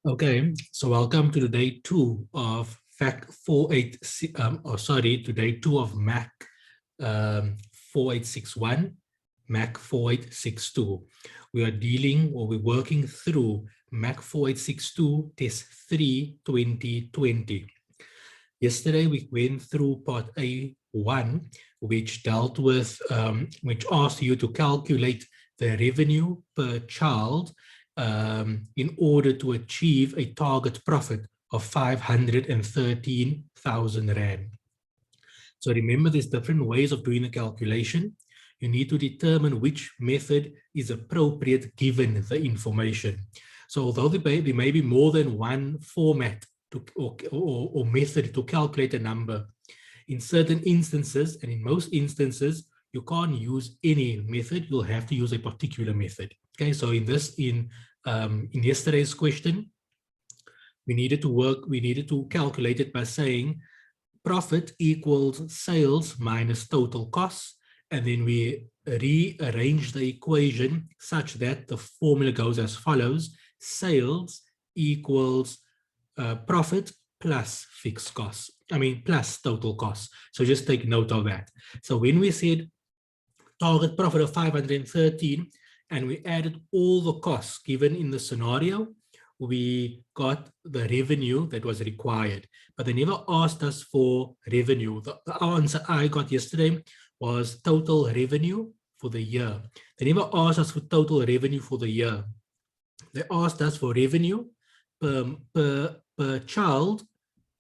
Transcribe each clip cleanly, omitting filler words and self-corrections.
Okay, so welcome to the day 2 of FAC 486, to day 2 of MAC 4861, MAC 4862. We are dealing or we're working through MAC 4862 Test 3 2020. Yesterday we went through part A1, which dealt with, which asked you to calculate the revenue per child in order to achieve a target profit of 513,000 Rand. So remember, there's different ways of doing the calculation. You need to determine which method is appropriate given the information. So although there may be more than one format or method to calculate a number, in certain instances, and in most instances, you can't use any method. You'll have to use a particular method. Okay, so in yesterday's question, we needed to calculate it by saying profit equals sales minus total costs, and then we rearrange the equation such that the formula goes as follows: sales equals profit plus fixed costs. Plus total costs. So just take note of that. So when we said target profit of 513, and we added all the costs given in the scenario, we got the revenue that was required. But they never asked us for revenue. The answer I got yesterday was total revenue for the year. They never asked us for total revenue for the year. They asked us for revenue per child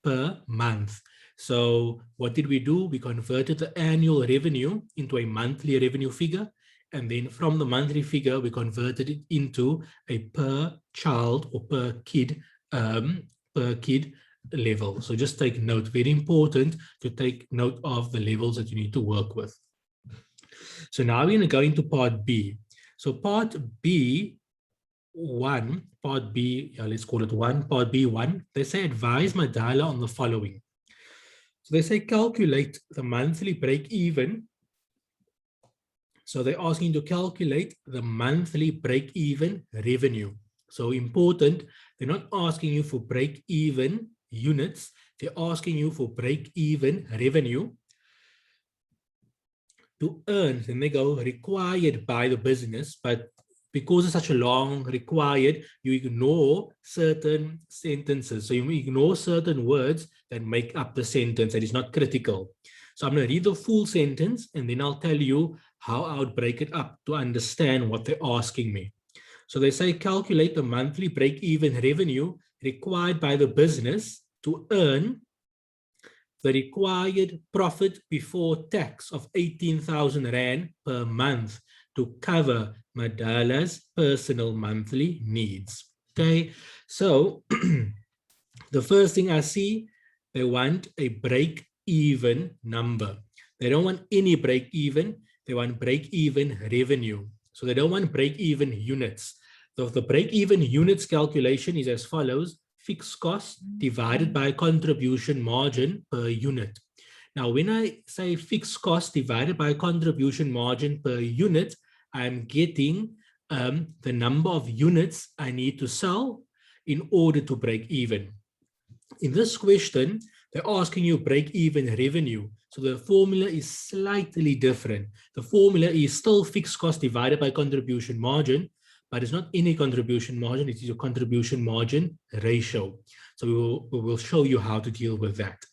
per month. So what did we do? We converted the annual revenue into a monthly revenue figure. And then from the monthly figure, we converted it into a per child or per kid level. So just take note, very important to take note of the levels that you need to work with. So now we're going to go into part B. So part B1, let's call it part B1, they say advise Madala on the following. So they say calculate the monthly break even. So they're asking to calculate the monthly break-even revenue. So important, they're not asking you for break-even units. They're asking you for break-even revenue to earn. Then they go required by the business, but because it's such a long required, you ignore certain sentences. So you ignore certain words that make up the sentence that is not critical. So I'm going to read the full sentence and then I'll tell you how I would break it up to understand what they're asking me. So they say calculate the monthly break-even revenue required by the business to earn the required profit before tax of 18,000 Rand per month to cover Madala's personal monthly needs. Okay, so the first thing I see, they want a break-even number. They don't want any break-even. They want break-even revenue. So they don't want break-even units. So the break-even units calculation is as follows: fixed cost divided by contribution margin per unit. Now, when I say fixed cost divided by contribution margin per unit, I'm getting the number of units I need to sell in order to break even. In this question, they're asking you break-even revenue. So the formula is slightly different. The formula is still fixed cost divided by contribution margin, but it's not any contribution margin, it is your contribution margin ratio. So we will show you how to deal with that.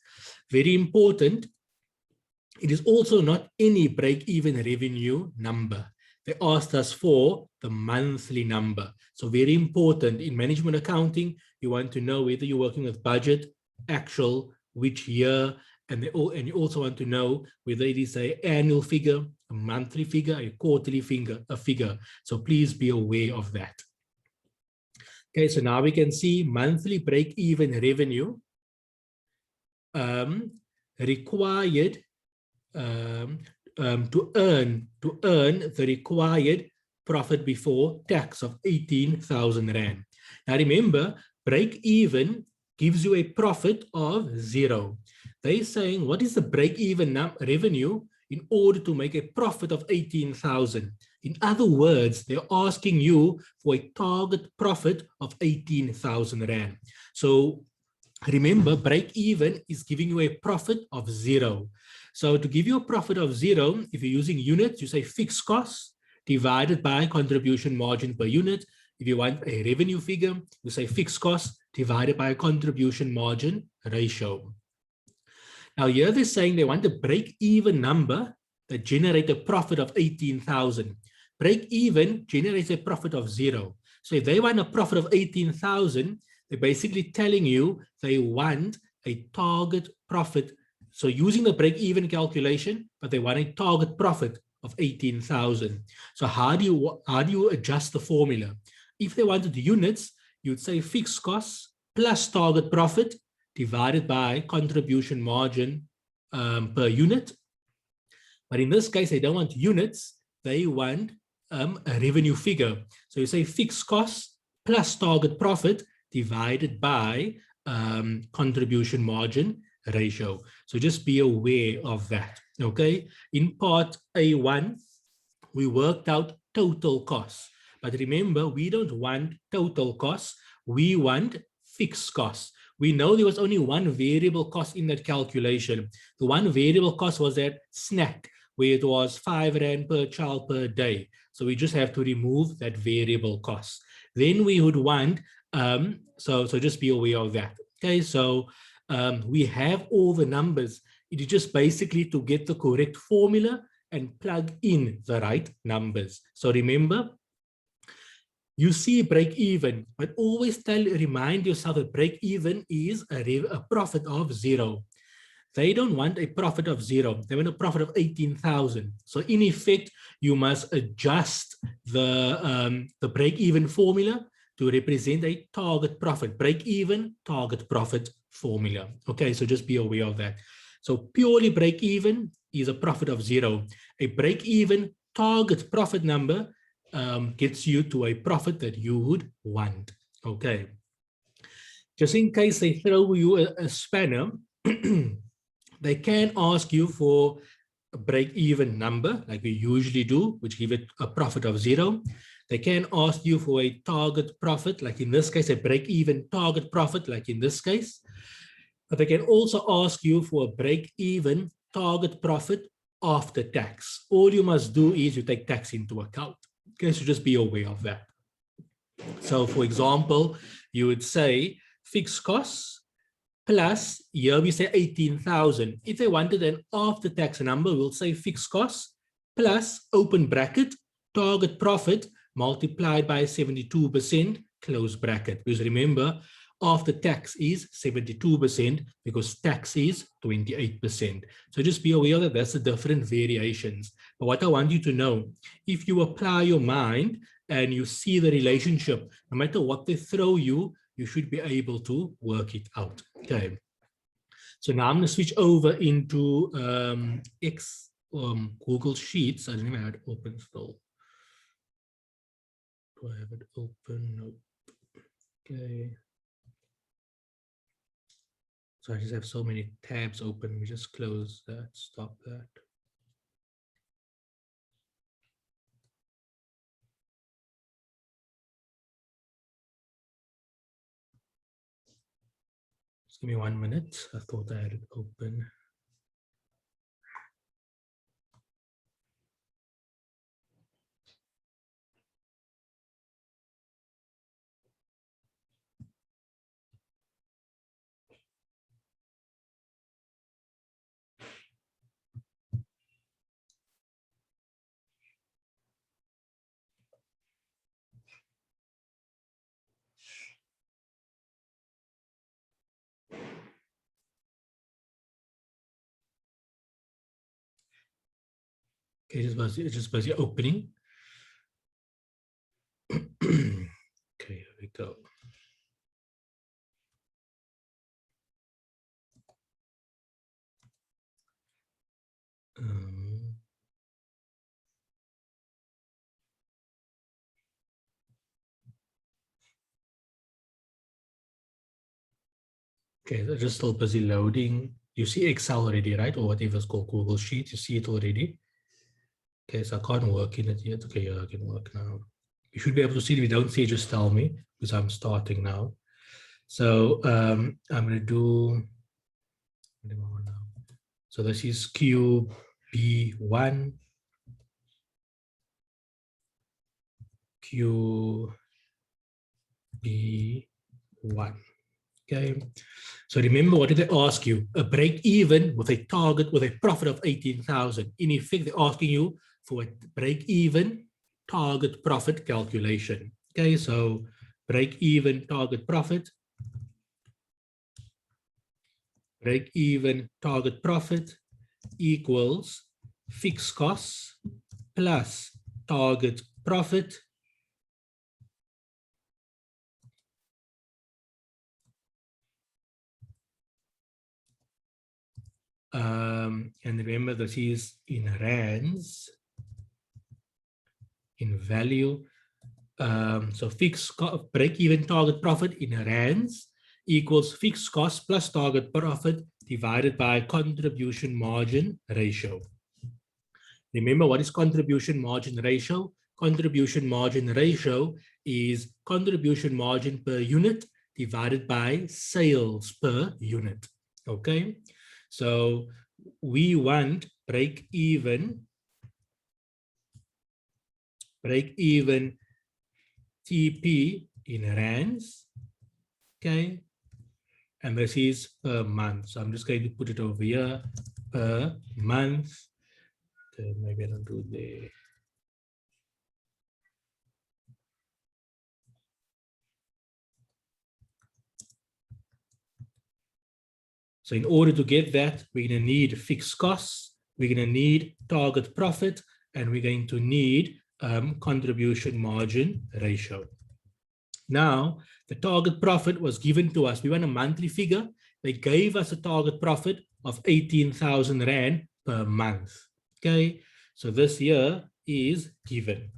Very important, it is also not any break-even revenue number. They asked us for the monthly number. So very important, in management accounting, you want to know whether you're working with budget, actual, which year, and you also want to know whether it is an annual figure, a monthly figure, a quarterly figure. So please be aware of that. Okay, so now we can see monthly break-even revenue required to earn the required profit before tax of 18,000 Rand. Now remember, break-even gives you a profit of 0. They're saying, what is the break-even revenue in order to make a profit of 18,000. In other words, they're asking you for a target profit of 18,000 Rand. So remember, break even is giving you a profit of 0. So to give you a profit of 0, if you're using units, you say fixed costs divided by contribution margin per unit. If you want a revenue figure, you say fixed costs divided by contribution margin ratio. Now here they're saying they want a break-even number that generates a profit of 18,000. Break-even generates a profit of 0. So if they want a profit of 18,000, they're basically telling you they want a target profit. So using the break-even calculation, but they want a target profit of 18,000. So how do you adjust the formula? If they wanted units, you'd say fixed costs plus target profit divided by contribution margin per unit. But in this case, they don't want units, they want a revenue figure. So you say fixed costs plus target profit divided by contribution margin ratio. So just be aware of that, okay? In part A1, we worked out total costs. But remember, we don't want total costs, we want fixed costs. We know there was only one variable cost in that calculation. The one variable cost was that snack, where it was 5 Rand per child per day. So we just have to remove that variable cost. Then we would want, so just be aware of that. Okay, so we have all the numbers. It is just basically to get the correct formula and plug in the right numbers. So remember, you see break even, but always remind yourself that break even is a profit of 0. They don't want a profit of 0. They want a profit of 18,000. So in effect, you must adjust the break even formula to represent a target profit, break even target profit formula. Okay, so just be aware of that. So purely break even is a profit of 0. A break even target profit number gets you to a profit that you would want. Okay. Just in case they throw you a spanner, they can ask you for a break-even number, like we usually do, which give it a profit of 0. They can ask you for a target profit, like in this case, a break-even target profit, like in this case. But they can also ask you for a break-even target profit after tax. All you must do is you take tax into account. Okay, so just be aware of that. So for example, you would say fixed costs plus, here we say 18,000. If they wanted an after tax number, we'll say fixed costs plus open bracket, target profit multiplied by 72%, close bracket. Because remember, after tax is 72% because tax is 28%. So just be aware that that's the different variations. But what I want you to know, if you apply your mind and you see the relationship, no matter what they throw you, you should be able to work it out. Okay. So now I'm going to switch over into Google Sheets. I don't even have it open still. Do I have it open? Nope. Okay. So I just have so many tabs open. We just close that, stop that. Just give me 1 minute. I thought I had it open. Okay, just busy opening. Okay, here we go. Okay, they're just still busy loading. You see Excel already, right? Or whatever it's called, Google Sheet. You see it already. Okay, so I can't work in it yet. Okay, yeah, I can work now. You should be able to see it. If you don't see it, just tell me, because I'm starting now. So I'm going to do, what am I on now? So this is QB1, QB1. Okay. So remember, what did they ask you? A break even with a target with a profit of 18,000. In effect, they're asking you for a break even target profit calculation. Okay, so break even target profit. Break even target profit equals fixed costs plus target profit and remember, this is in rands, in value. So fixed break-even target profit in rands equals fixed cost plus target profit divided by contribution margin ratio. Remember, what is contribution margin ratio? Contribution margin ratio is contribution margin per unit divided by sales per unit. Okay, so we want break even TP in rands, okay, and this is per month. So I'm just going to put it over here per month. Okay, maybe I don't do the. So in order to get that, we're going to need fixed costs, we're going to need target profit, and we're going to need contribution margin ratio. Now, the target profit was given to us. We want a monthly figure. They gave us a target profit of 18,000 Rand per month. Okay, so this here is given.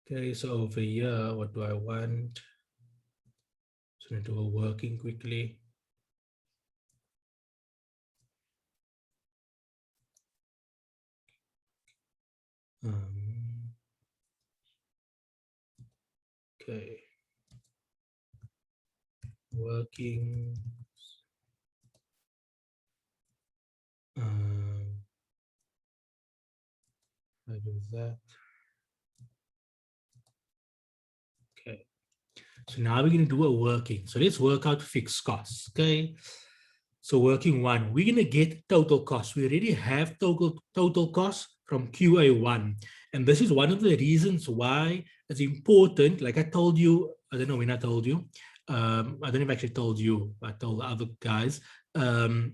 Okay, so over here, what do I want? So I'm going to do a working quickly. Okay. Working. I do that. Okay. So now we're going to do a working. So let's work out fixed costs. Okay. So working one, we're going to get total costs. We already have total costs from QA1. And this is one of the reasons why it's important. Like I told you, I don't know when I told you. I don't know if I actually told you, I told the other guys. To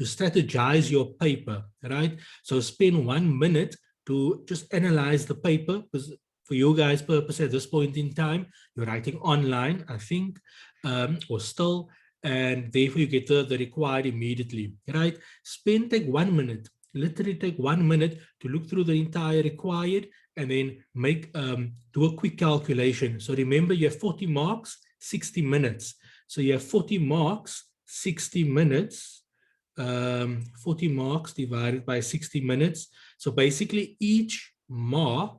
strategize your paper, right? So spend 1 minute to just analyze the paper, because for you guys' purpose at this point in time, you're writing online, I think, or still, and therefore you get the required immediately, right? Take 1 minute, literally take 1 minute to look through the entire required and then make do a quick calculation. So remember, you have 40 marks, 60 minutes. So you have 40 marks, 60 minutes, 40 marks divided by 60 minutes. So basically each mark,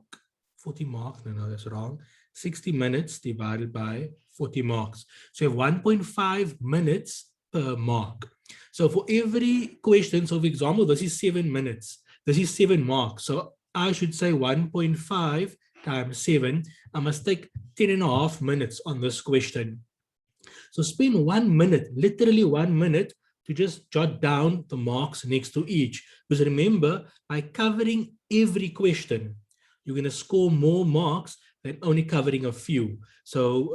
40 marks, no, that's wrong. 60 minutes divided by 40 marks. So you have 1.5 minutes per mark. So for every question, so for example, this is 7 minutes. This is 7 marks. So I should say 1.5 times 7. I must take 10.5 minutes on this question. So spend 1 minute, literally 1 minute, to just jot down the marks next to each. Because remember, by covering every question, you're going to score more marks than only covering a few. So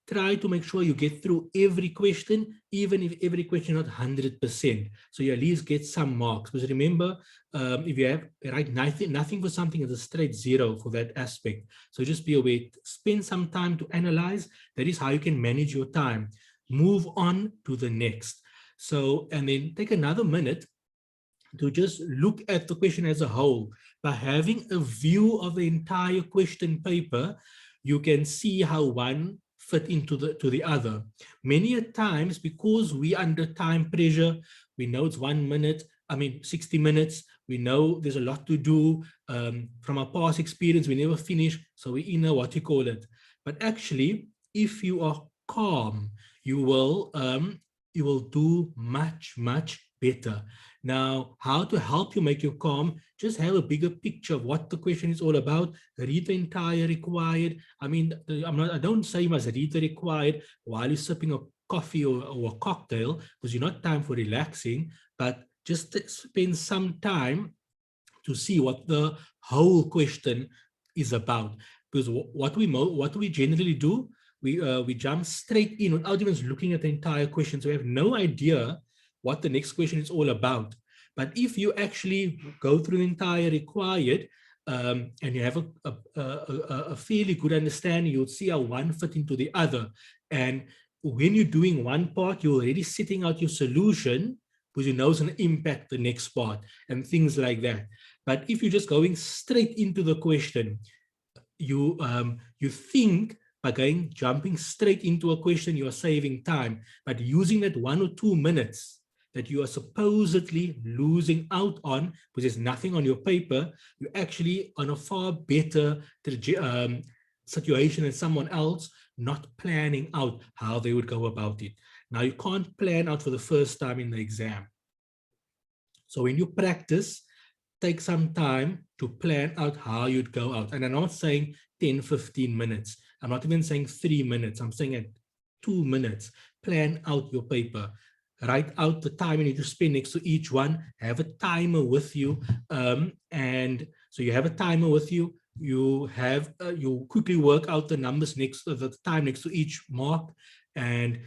try to make sure you get through every question, even if every question is not 100%. So you at least get some marks. Because remember, if you have write nothing for something, is a straight 0 for that aspect. So just be aware, spend some time to analyze. That is how you can manage your time. Move on to the next. So, and then take another minute to just look at the question as a whole. By having a view of the entire question paper, you can see how one fit into the other. Many a times, because we under time pressure, we know it's 1 minute, 60 minutes, we know there's a lot to do. From our past experience, we never finish, so we in a what you call it. But actually, if you are calm, you will do much better. Now, how to help you make you calm? Just have a bigger picture of what the question is all about. Read the entire required. I don't say you must read the required while you're sipping a coffee or a cocktail, because you're not time for relaxing, but just spend some time to see what the whole question is about. Because what we generally do, we jump straight in without even looking at the entire question. So we have no idea what the next question is all about. But if you actually go through the entire required, and you have a fairly good understanding, you'll see how one fit into the other. And when you're doing one part, you're already setting out your solution, because you know it's going to impact the next part and things like that. But if you're just going straight into the question, you think by jumping straight into a question, you are saving time. But using that 1 or 2 minutes that you are supposedly losing out on, because there's nothing on your paper, you're actually on a far better situation than someone else, not planning out how they would go about it. Now, you can't plan out for the first time in the exam. So when you practice, take some time to plan out how you'd go out. And I'm not saying 10, 15 minutes. I'm not even saying 3 minutes. I'm saying at 2 minutes. Plan out your paper. Write out the time you need to spend next to each one. Have a timer with you. And so you have a timer with you. You have you quickly work out the numbers next to the time next to each mark, and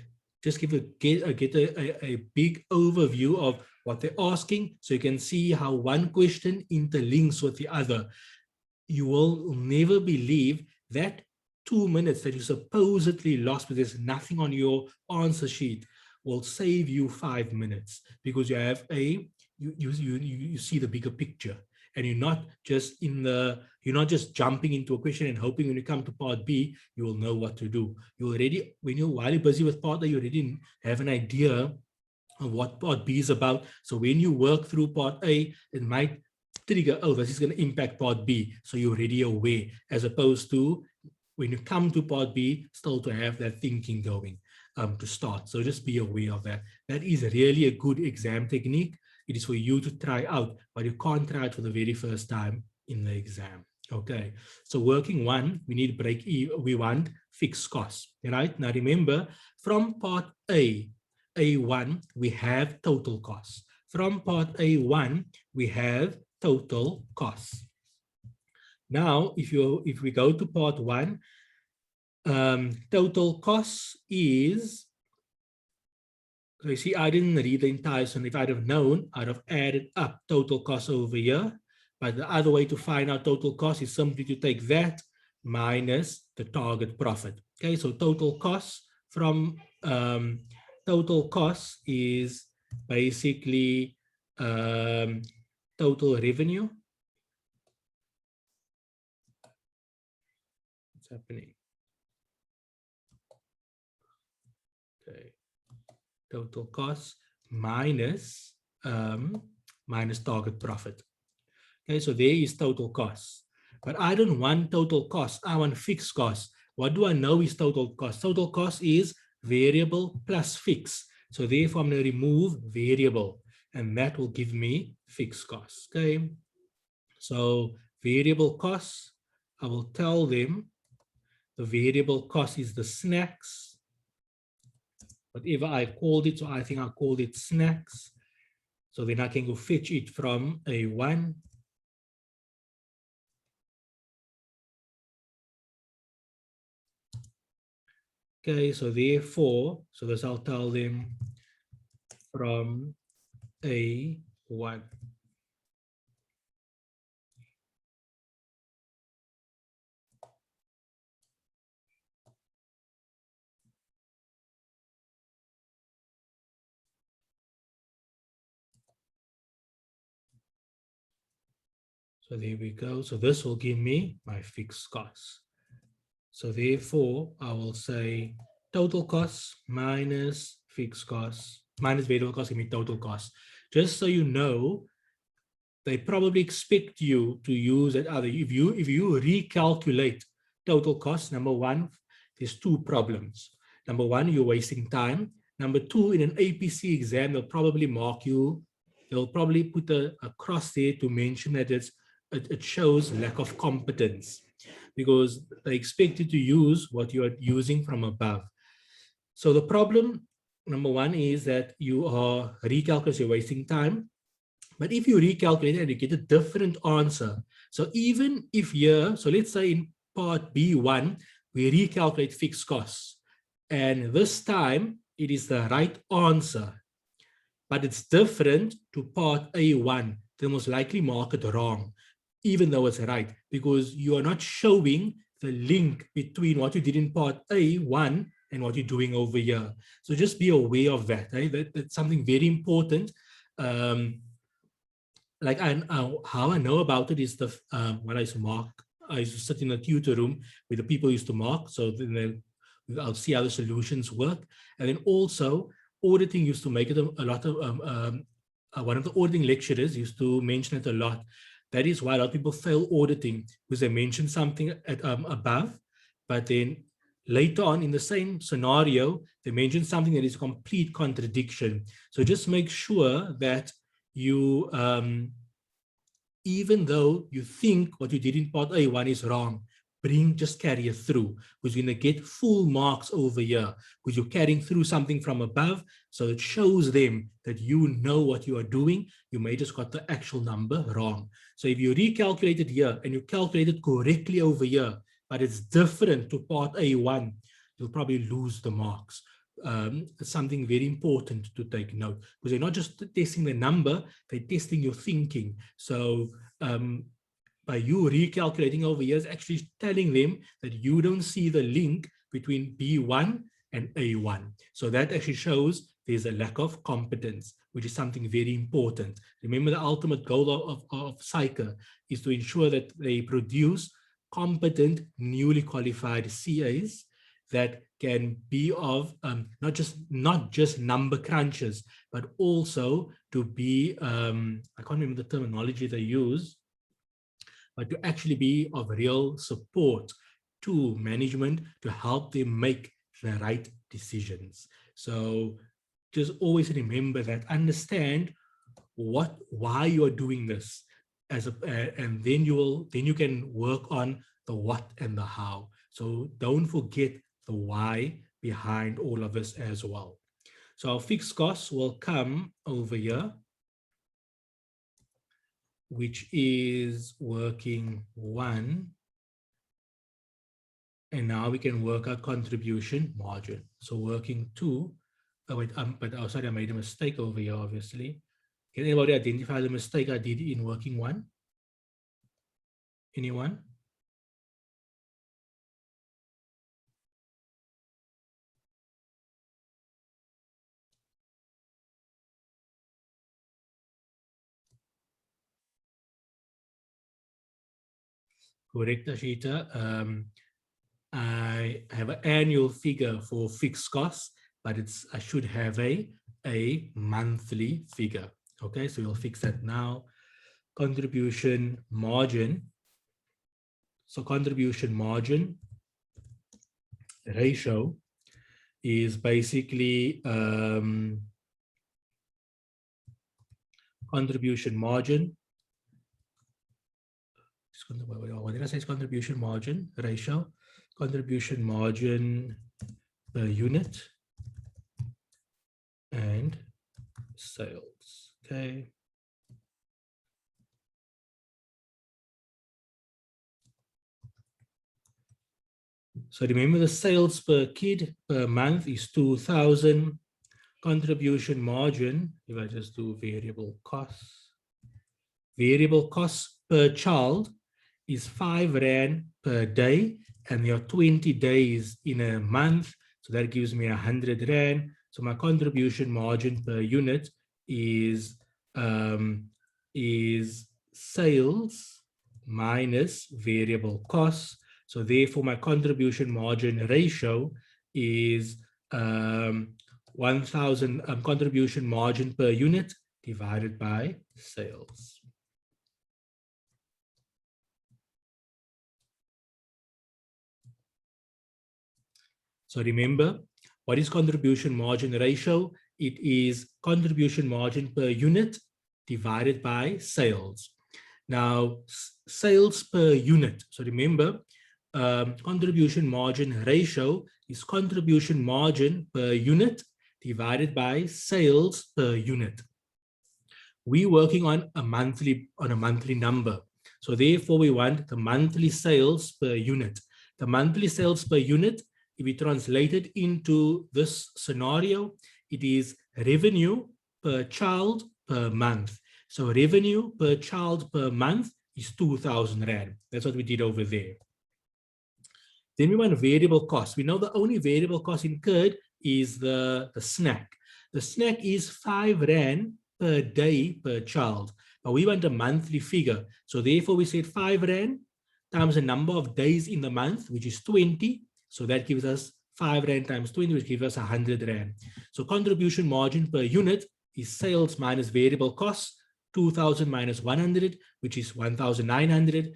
just get a big overview of what they're asking, so you can see how one question interlinks with the other. You will never believe that 2 minutes that you supposedly lost because there's nothing on your answer sheet will save you 5 minutes, because you have you see the bigger picture, and you're not just jumping into a question and hoping when you come to part B you will know what to do. You already, while you're busy with part A, you already have an idea of what part B is about. So when you work through part A, it might trigger, oh, this is going to impact part B. So you're already aware, as opposed to when you come to part B, still to have that thinking going to start. So just be aware of that. That is really a good exam technique. It is for you to try out, but you can't try it for the very first time in the exam. Okay, so working one, we need break even, we want fixed costs, right? Now remember, from part A1, we have total costs. From part A1, we have total costs. Now, if we go to part one, total costs is, so you see, I didn't read the entire, so if I'd have known, I'd have added up total costs over here. But the other way to find out total cost is simply to take that minus the target profit. Okay, so total costs from total costs is basically total revenue. What's happening? Okay, total costs minus minus target profit. Okay, so there is total costs. But I don't want total cost. I want fixed costs. What do I know is total cost? Total cost is variable plus fixed. So therefore, I'm going to remove variable, and that will give me fixed costs. Okay, so variable costs, I will tell them the variable cost is the snacks, whatever I called it. So I think I called it snacks. So then I can go fetch it from A1. Okay, so therefore, so this I'll tell them from A1. So there we go. So this will give me my fixed costs. So therefore, I will say total costs minus fixed costs minus variable costs give me total costs. Just so you know, they probably expect you to use that other. If you recalculate total costs, number one, there's two problems. Number one, you're wasting time. Number two, in an APC exam, they'll probably mark you. They'll probably put a cross there to mention that it shows lack of competence, because they expect you to use what you are using from above. So the problem, number one, is that you are recalculating, you're wasting time. But if you recalculate and you get a different answer, so even if here, so let's say in part B1, we recalculate fixed costs, and this time it is the right answer, but it's different to part A1, they'll most likely mark it wrong, even though it's right, because you are not showing the link between what you did in part A1 and what you're doing over here. So just be aware of that. That's something very important. Like how I know about it is the when I used to mark, I used to sit in a tutor room where the people used to mark, so then I'll see how the solutions work. And then also auditing used to make it a lot of one of the auditing lecturers used to mention it a lot. That is why a lot of people fail auditing, because they mention something at above, but then later on in the same scenario they mention something that is a complete contradiction. So just make sure that you, even though you think what you did in part A1 is wrong, just carry it through, because you're going to get full marks over here, because you're carrying through something from above. So it shows them that you know what you are doing. You may just got the actual number wrong. So if you recalculate it here and you calculate it correctly over here, but it's different to part A1, you'll probably lose the marks. It's something very important to take note, because they're not just testing the number, they're testing your thinking. So by you recalculating over here is actually telling them that you don't see the link between B1 and A1. So that actually shows there's a lack of competence, which is something very important. Remember, the ultimate goal of PSYCA is to ensure that they produce competent, newly qualified CAs that can be of not just number crunchers, but also to be, I can't remember the terminology they use, but to actually be of real support to management to help them make the right decisions. So just always remember that, understand why you are doing this, and then you can work on the what and the how. So don't forget the why behind all of this as well. So our fixed costs will come over here, which is working 1. And now we can work out contribution margin. So working 2, oh wait, sorry, I made a mistake over here, obviously. Can anybody identify the mistake I did in working 1? Anyone? Correct, Ashita. I have an annual figure for fixed costs, but I should have a monthly figure. Okay, so we'll fix that now. Contribution margin. So contribution margin ratio is basically contribution margin. What did I say? It's contribution margin ratio. Contribution margin per unit and sales. Okay. So remember, the sales per kid per month is 2,000. Contribution margin, if I just do variable costs per child is 5 Rand per day, and there are 20 days in a month, so that gives me 100 Rand. So my contribution margin per unit is sales minus variable costs. So therefore, my contribution margin ratio is 1,000 contribution margin per unit divided by sales. So remember, what is contribution margin ratio? It is contribution margin per unit divided by sales. Now, sales per unit. So remember, contribution margin ratio is contribution margin per unit divided by sales per unit. We're working on a monthly number. So therefore, we want the monthly sales per unit. The monthly sales per unit, if we translate it into this scenario, it is revenue per child per month. So revenue per child per month is 2,000 Rand. That's what we did over there. Then we want variable costs. We know the only variable cost incurred is the snack. The snack is 5 Rand per day per child. But we want a monthly figure. So therefore we said 5 Rand times the number of days in the month, which is 20. So that gives us 5 Rand times 20, which gives us 100 Rand. So contribution margin per unit is sales minus variable costs, 2,000 minus 100, which is 1,900.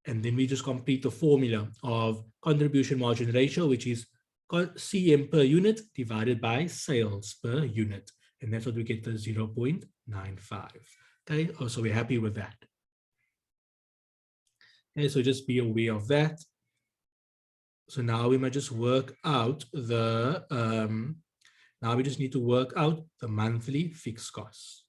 And then we just complete the formula of contribution margin ratio, which is CM per unit divided by sales per unit. And that's what we get, the 0.95. Okay, oh, so we're happy with that. Okay, so just be aware of that. So now we might just work out the, now we just need to work out the monthly fixed costs.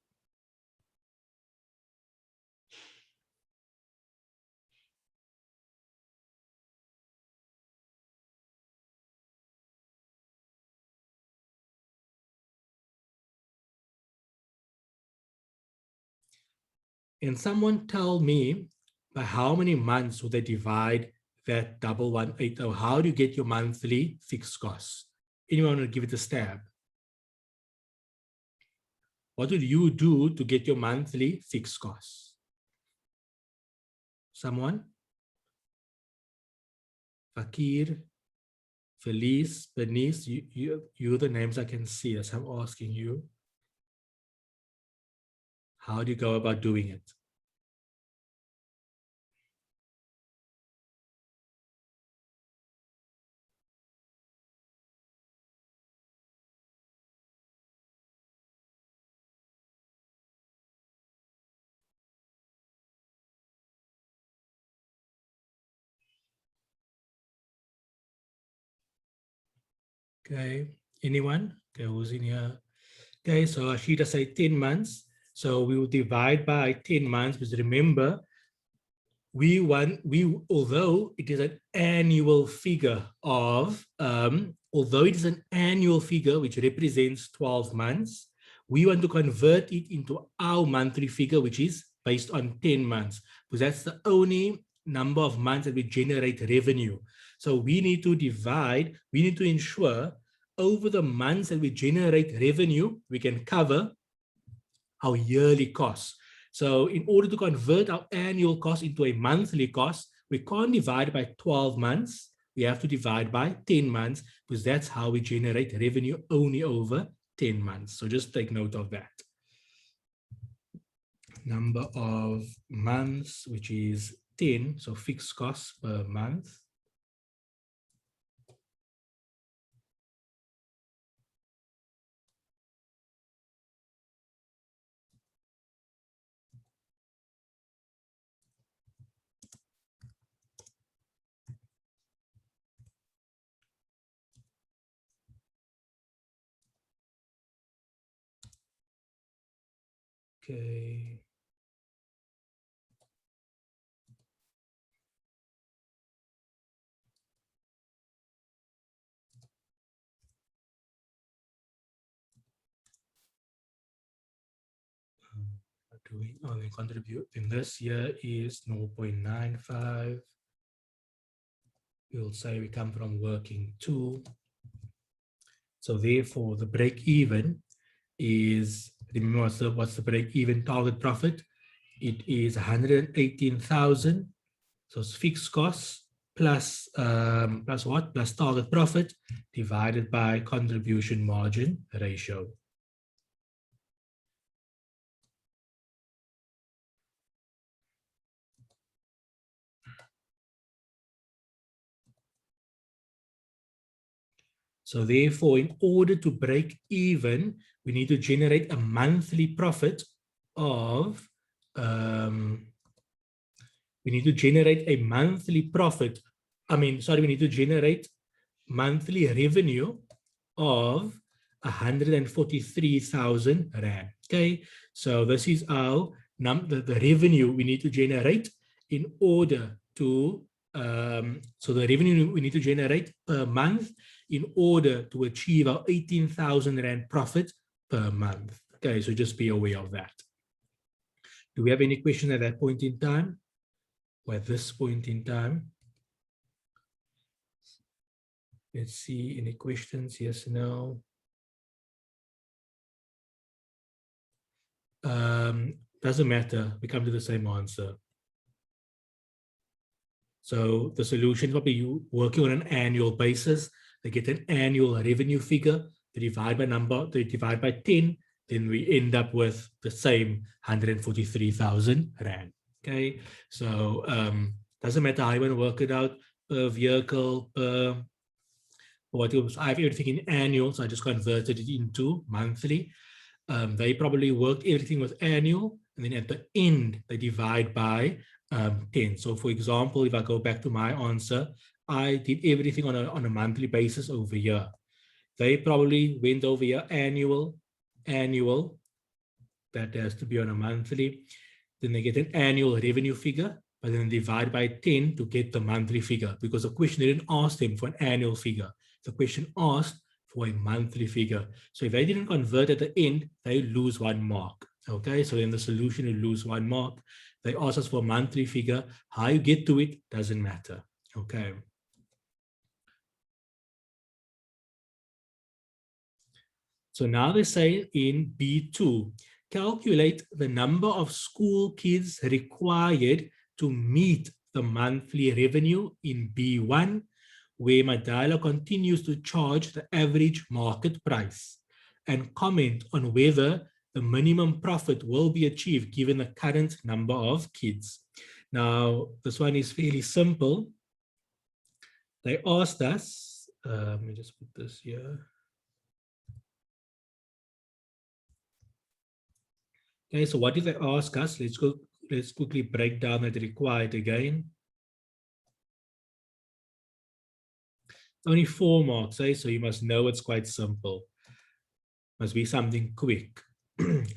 Can someone tell me by how many months would they divide that 1180? How do you get your monthly fixed costs? Anyone want to give it a stab? What would you do to get your monthly fixed costs? Someone? Fakir, Felice, Bernice, you're the names I can see as I'm asking you. How do you go about doing it? Okay, anyone? Okay, who's in here? Okay, so Ashita say 10 months. So we will divide by 10 months, because remember, although it is an annual figure of, which represents 12 months, we want to convert it into our monthly figure, which is based on 10 months, because that's the only number of months that we generate revenue. So we need to divide, we need to ensure over the months that we generate revenue, we can cover our yearly costs. So in order to convert our annual cost into a monthly cost, we can't divide by 12 months. We have to divide by 10 months, because that's how we generate revenue, only over 10 months. So just take note of that. Number of months, which is 10, so fixed costs per month. Okay. Doing only contribute in this year is 0.95. We'll say we come from working 2. So therefore the break even is, remember what's the break even target profit? It is 118,000 So it's fixed costs plus plus what? Plus target profit divided by contribution margin ratio. So therefore, in order to break even, we need to generate a monthly profit of, we need to generate a monthly profit. We need to generate monthly revenue of 143,000 Rand. Okay, so this is our the revenue we need to generate in order to, so the revenue we need to generate per month in order to achieve our 18,000 Rand profit per month. Okay, so just be aware of that. Do we have any questions at that point in time? Or at this point in time? Let's see, any questions? Yes, no. Doesn't matter, we come to the same answer. So the solution will be working on an annual basis. They get an annual revenue figure, they divide by 10, then we end up with the same 143,000 Rand. Okay, so doesn't matter how you want to work it out, per vehicle, per what it was. I have everything in annual, so I just converted it into monthly. They probably worked everything with annual, and then at the end, they divide by 10. So for example, if I go back to my answer, I did everything on a monthly basis over here. They probably went over here annual, that has to be on a monthly. Then they get an annual revenue figure, but then divide by 10 to get the monthly figure, because the question didn't ask them for an annual figure. The question asked for a monthly figure. So if they didn't convert at the end, they lose 1 mark. Okay, so in the solution, you lose 1 mark. They ask us for a monthly figure. How you get to it doesn't matter. Okay. So now they say in B2, calculate the number of school kids required to meet the monthly revenue in B1, where my dialog continues to charge the average market price, and comment on whether the minimum profit will be achieved given the current number of kids. Now, this one is fairly simple. They asked us, let me just put this here. Okay, so what did they ask us? Let's quickly break down that required again. Only 4 marks, eh? So you must know it's quite simple. Must be something quick.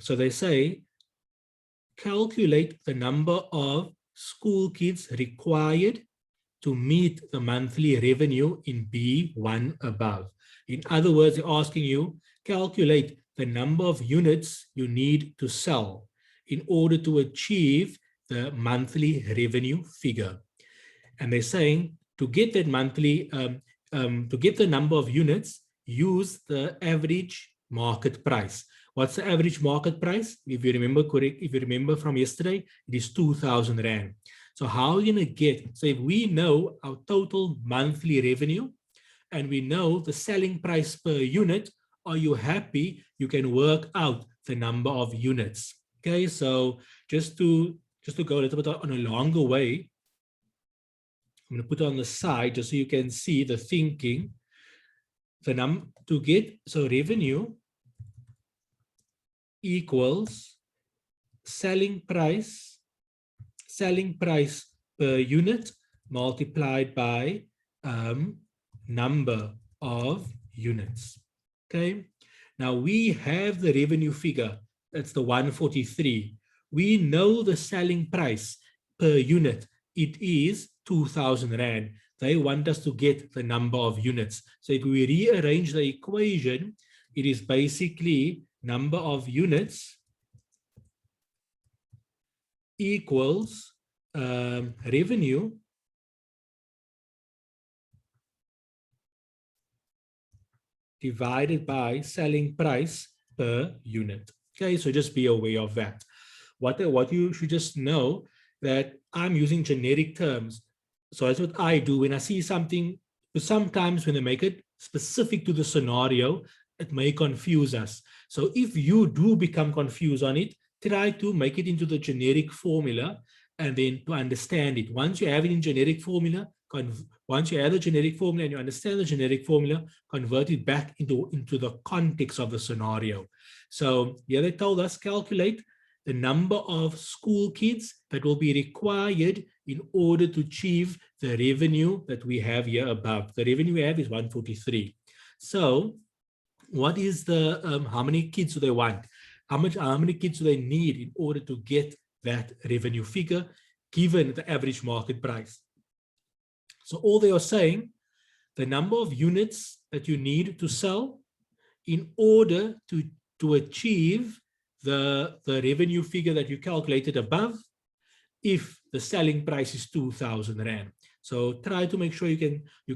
So they say, calculate the number of school kids required to meet the monthly revenue in B1 above. In other words, they're asking you, calculate the number of units you need to sell in order to achieve the monthly revenue figure. And they're saying, to get that monthly, to get the number of units, use the average market price. What's the average market price? If you remember correct, if you remember from yesterday, it is 2,000 Rand. So how are we going to get, so if we know our total monthly revenue and we know the selling price per unit, are you happy? You can work out the number of units. Okay, so just to go a little bit on a longer way, I'm going to put it on the side just so you can see the thinking. To get, so revenue equals selling price per unit multiplied by number of units. Okay, now we have the revenue figure, that's the 143. We know the selling price per unit, it is 2,000 Rand. They want us to get the number of units. So if we rearrange the equation, it is basically number of units equals revenue divided by selling price per unit. Okay, so just be aware of that. What you should just know that I'm using generic terms. So that's what I do when I see something. Sometimes when they make it specific to the scenario, it may confuse us. So if you do become confused on it, try to make it into the generic formula and then to understand it. Once you have it in generic formula, once you have the generic formula and you understand the generic formula, convert it back into the context of the scenario. So here they told us calculate the number of school kids that will be required in order to achieve the revenue that we have here above. The revenue we have is 143. So what is the, how many kids do they want? How many kids do they need in order to get that revenue figure given the average market price? So all they are saying, the number of units that you need to sell in order to achieve the revenue figure that you calculated above, if the selling price is 2,000 Rand. So try to make sure you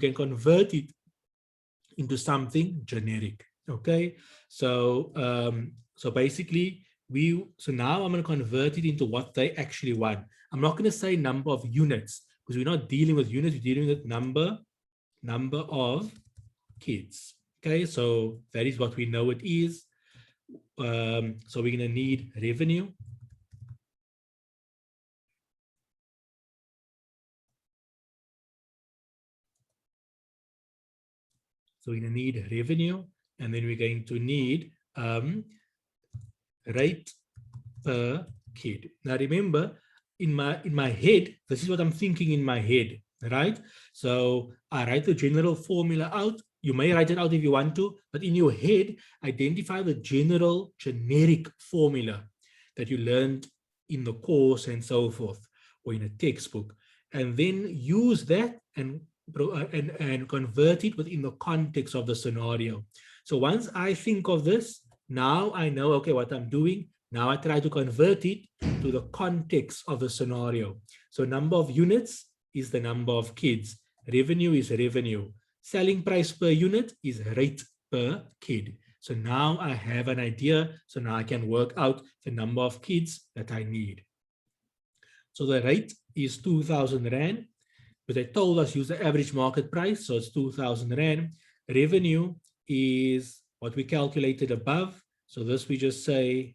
can convert it into something generic. Okay, so so basically so now I'm going to convert it into what they actually want. I'm not going to say number of units because we're not dealing with units, we're dealing with number of kids. Okay, so that is what we know it is. So we're going to need revenue. So we're going to need revenue, and then we're going to need rate per kid. Now remember, in my head, this is what I'm thinking in my head, right? So I write the general formula out. You may write it out if you want to, but in your head, identify the generic formula that you learned in the course and so forth, or in a textbook, and then use that and convert it within the context of the scenario. So once I think of this, now I know, okay, what I'm doing. Now I try to convert it to the context of the scenario. So number of units is the number of kids. Revenue is revenue. Selling price per unit is rate per kid. So now I have an idea. So now I can work out the number of kids that I need. So the rate is 2,000 Rand. But they told us use the average market price, so it's 2,000 Rand. Revenue is what we calculated above. So this we just say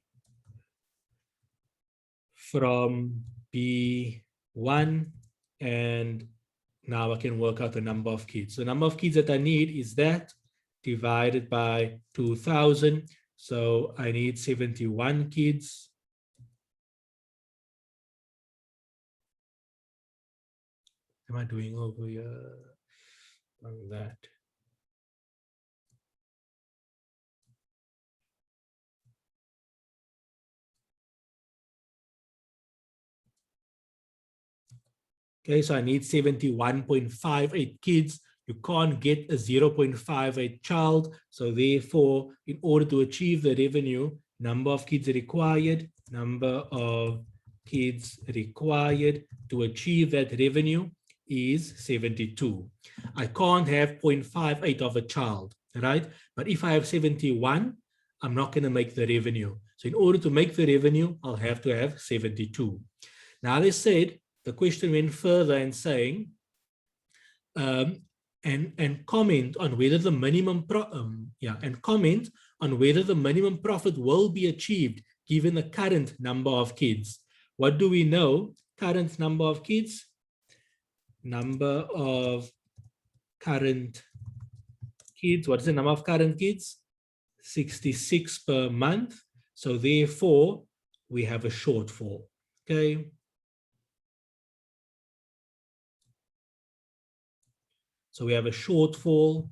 from B1, and now I can work out the number of kids. The number of kids that I need is that divided by 2,000. So I need 71 kids. Am I doing over here on that? Okay, so I need 71.58 kids. You can't get a 0.58 child. So therefore, in order to achieve the revenue, number of kids required to achieve that revenue is 72. I can't have 0.58 of a child, right? But if I have 71, I'm not going to make the revenue. So in order to make the revenue, I'll have to have 72. Now they said, the question went further and saying, and comment on whether the minimum profit will be achieved given the current number of kids. What do we know? Current number of kids. Number of current kids. What is the number of current kids? 66 per month. So therefore, we have a shortfall. Okay. So we have a shortfall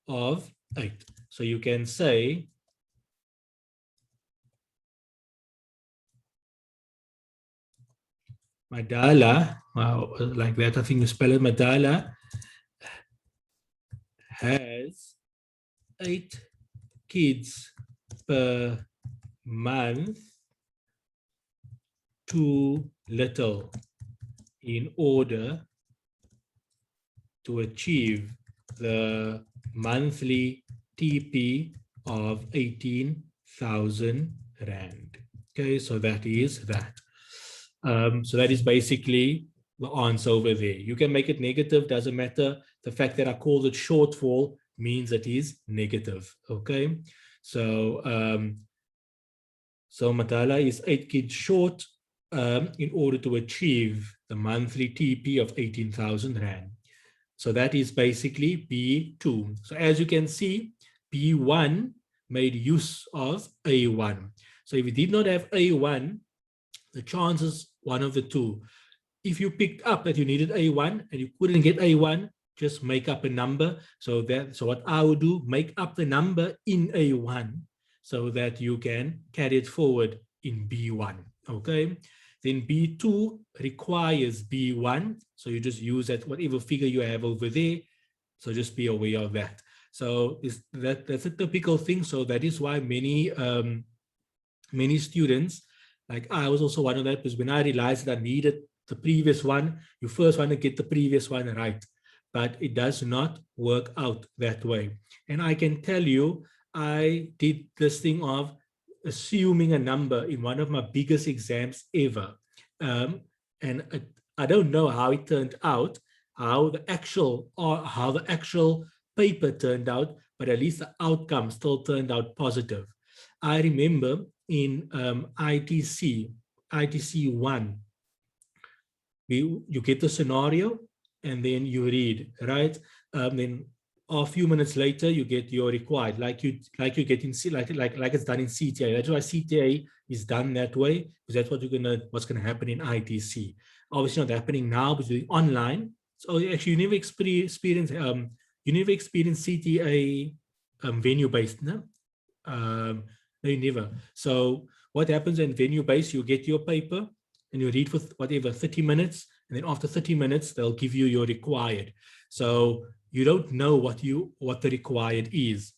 of 8. So you can say Madala, wow, like that, I think you spell it, Madala has 8 kids per month, too little in order to achieve the monthly TP of 18,000 18,000 Rand. Okay, so that is that. So that is basically the answer over there. You can make it negative, doesn't matter. The fact that I called it shortfall means it is negative. Okay, so so Matala is 8 kids short in order to achieve the monthly TP of 18,000 Rand. So that is basically B2. So as you can see, B1 made use of A1. So if you did not have A1, the chances one of the two. If you picked up that you needed A1 and you couldn't get A1, just make up a number. So what I would do, make up the number in A1 so that you can carry it forward in B1. Okay. Then B2 requires B1. So you just use that whatever figure you have over there. So just be aware of that. So that's a typical thing. So that is why many students, like I was also one of that, because when I realized that I needed the previous one, you first want to get the previous one right. But it does not work out that way. And I can tell you, I did this thing of assuming a number in one of my biggest exams ever. And I don't know how it turned out, how the actual paper turned out, but at least the outcome still turned out positive. I remember in ITC 1, you get the scenario and then you read, right? Then a few minutes later you get your required, like you get in like it's done in CTA. That's why CTA is done that way, because that's what's gonna happen in ITC. Obviously not happening now, but doing online. So actually you never experience CTA venue based, no? No, you never. So what happens in venue based? You get your paper and you read for whatever 30 minutes, and then after 30 minutes they'll give you your required. So you don't know what the required is.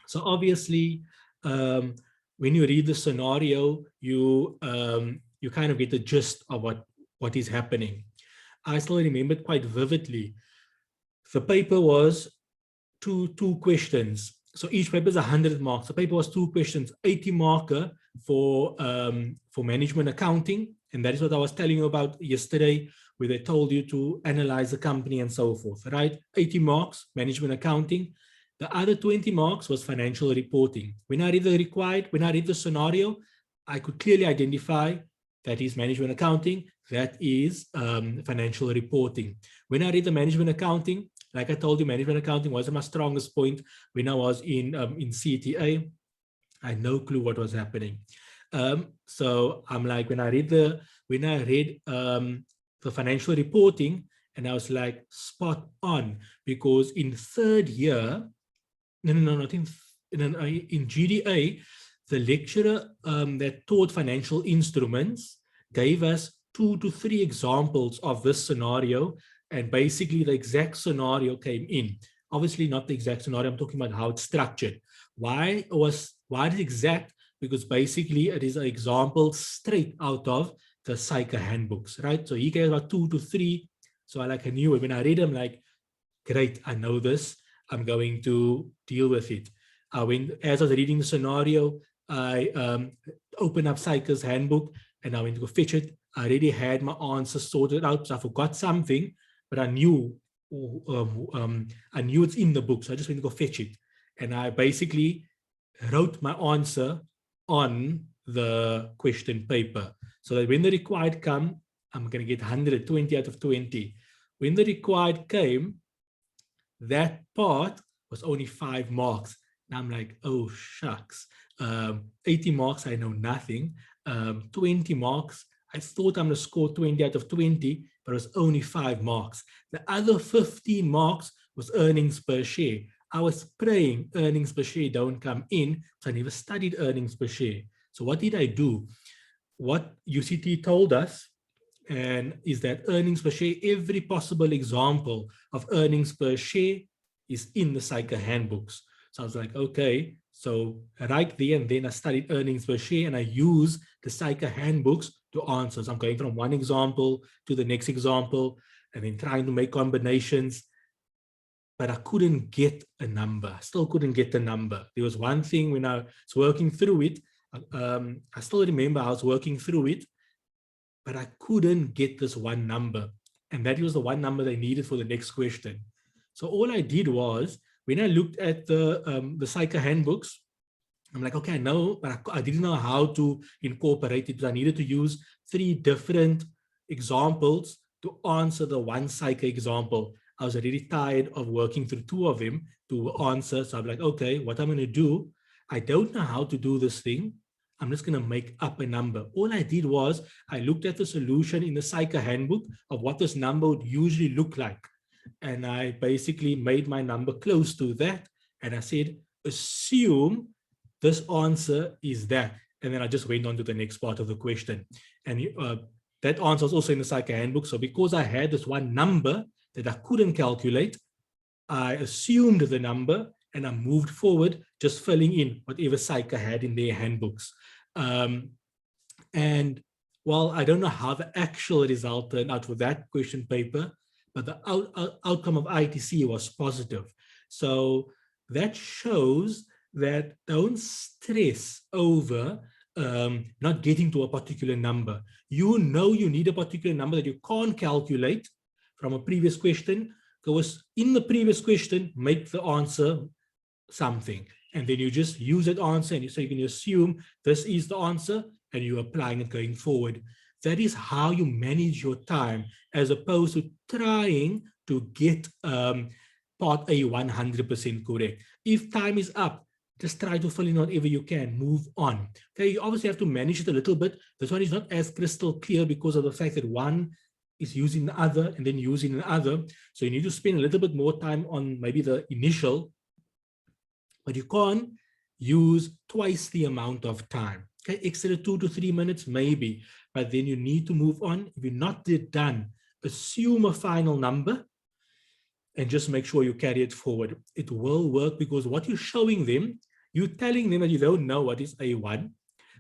So obviously, when you read the scenario, you kind of get the gist of what is happening. I still remember it quite vividly. The paper was two questions. So each paper is 100 marks. The paper was 2 questions, 80 marker for management accounting. And that is what I was telling you about yesterday, where they told you to analyze the company and so forth, right? 80 marks, management accounting. The other 20 marks was financial reporting. When I read the scenario, I could clearly identify that is management accounting, that is financial reporting. When I read the management accounting, like I told you, management accounting wasn't my strongest point when I was in CTA. I had no clue what was happening. So I'm like, when I read the financial reporting, and I was like, spot on, because in third year, not in GDA, the lecturer that taught financial instruments gave us 2 to 3 examples of this scenario, and basically the exact scenario came in. Obviously not the exact scenario, I'm talking about how it's structured. Why is exact? Because basically it is an example straight out of the Psycha handbooks, right? So he gave about 2 to 3. So I knew it. When I read them, like, great, I know this. I'm going to deal with it. As I was reading the scenario, I opened up Psycha's handbook and I went to go fetch it. I already had my answer sorted out, so I forgot something, but I knew it's in the book, so I just went to go fetch it. And I basically wrote my answer on the question paper, so that when the required come, I'm going to get 120 out of 20. When the required came, that part was only 5 marks. Now I'm like, oh, shucks. 80 marks, I know nothing. 20 marks, I thought I'm going to score 20 out of 20, but it was only 5 marks. The other 15 marks was earnings per share. I was praying earnings per share don't come in, so I never studied earnings per share. So what did I do? What UCT told us is that earnings per share, every possible example of earnings per share is in the Psycha handbooks. So I was like, okay, so right there and then I studied earnings per share and I use the Psycha handbooks to answer. So I'm going from one example to the next example and then trying to make combinations. but I couldn't get a number. I still couldn't get the number. There was one thing when I was working through it, I still remember I was working through it, but I couldn't get this one number. And that was the one number they needed for the next question. So all I did was, when I looked at the Psycho handbooks, I'm like, okay, I know, but I didn't know how to incorporate it. I needed to use 3 different examples to answer the one Psycho example. I was already tired of working through 2 of them to answer. So I'm like, okay, what I'm going to do, I don't know how to do this thing. I'm just going to make up a number. All I did was I looked at the solution in the Psycho handbook of what this number would usually look like. And I basically made my number close to that. And I said, assume this answer is that. And then I just went on to the next part of the question. And that answer was also in the Psycho handbook. So because I had this one number that I couldn't calculate, I assumed the number and I moved forward, just filling in whatever Psycho had in their handbooks. And well, I don't know how the actual result turned out for that question paper, but the outcome of ITC was positive. So that shows that don't stress over not getting to a particular number. You know you need a particular number that you can't calculate from a previous question, because in the previous question, make the answer something. And then you just use that answer, and so you can assume this is the answer, and you're applying it going forward. That is how you manage your time, as opposed to trying to get part A 100% correct. If time is up, just try to fill in whatever you can, move on. Okay, you obviously have to manage it a little bit. This one is not as crystal clear because of the fact that one is using the other and then using the other. So you need to spend a little bit more time on maybe the initial, but you can't use twice the amount of time. Okay, extra 2 to 3 minutes, maybe, but then you need to move on. If you're not yet done, assume a final number and just make sure you carry it forward. It will work, because what you're showing them, you're telling them that you don't know what is A1,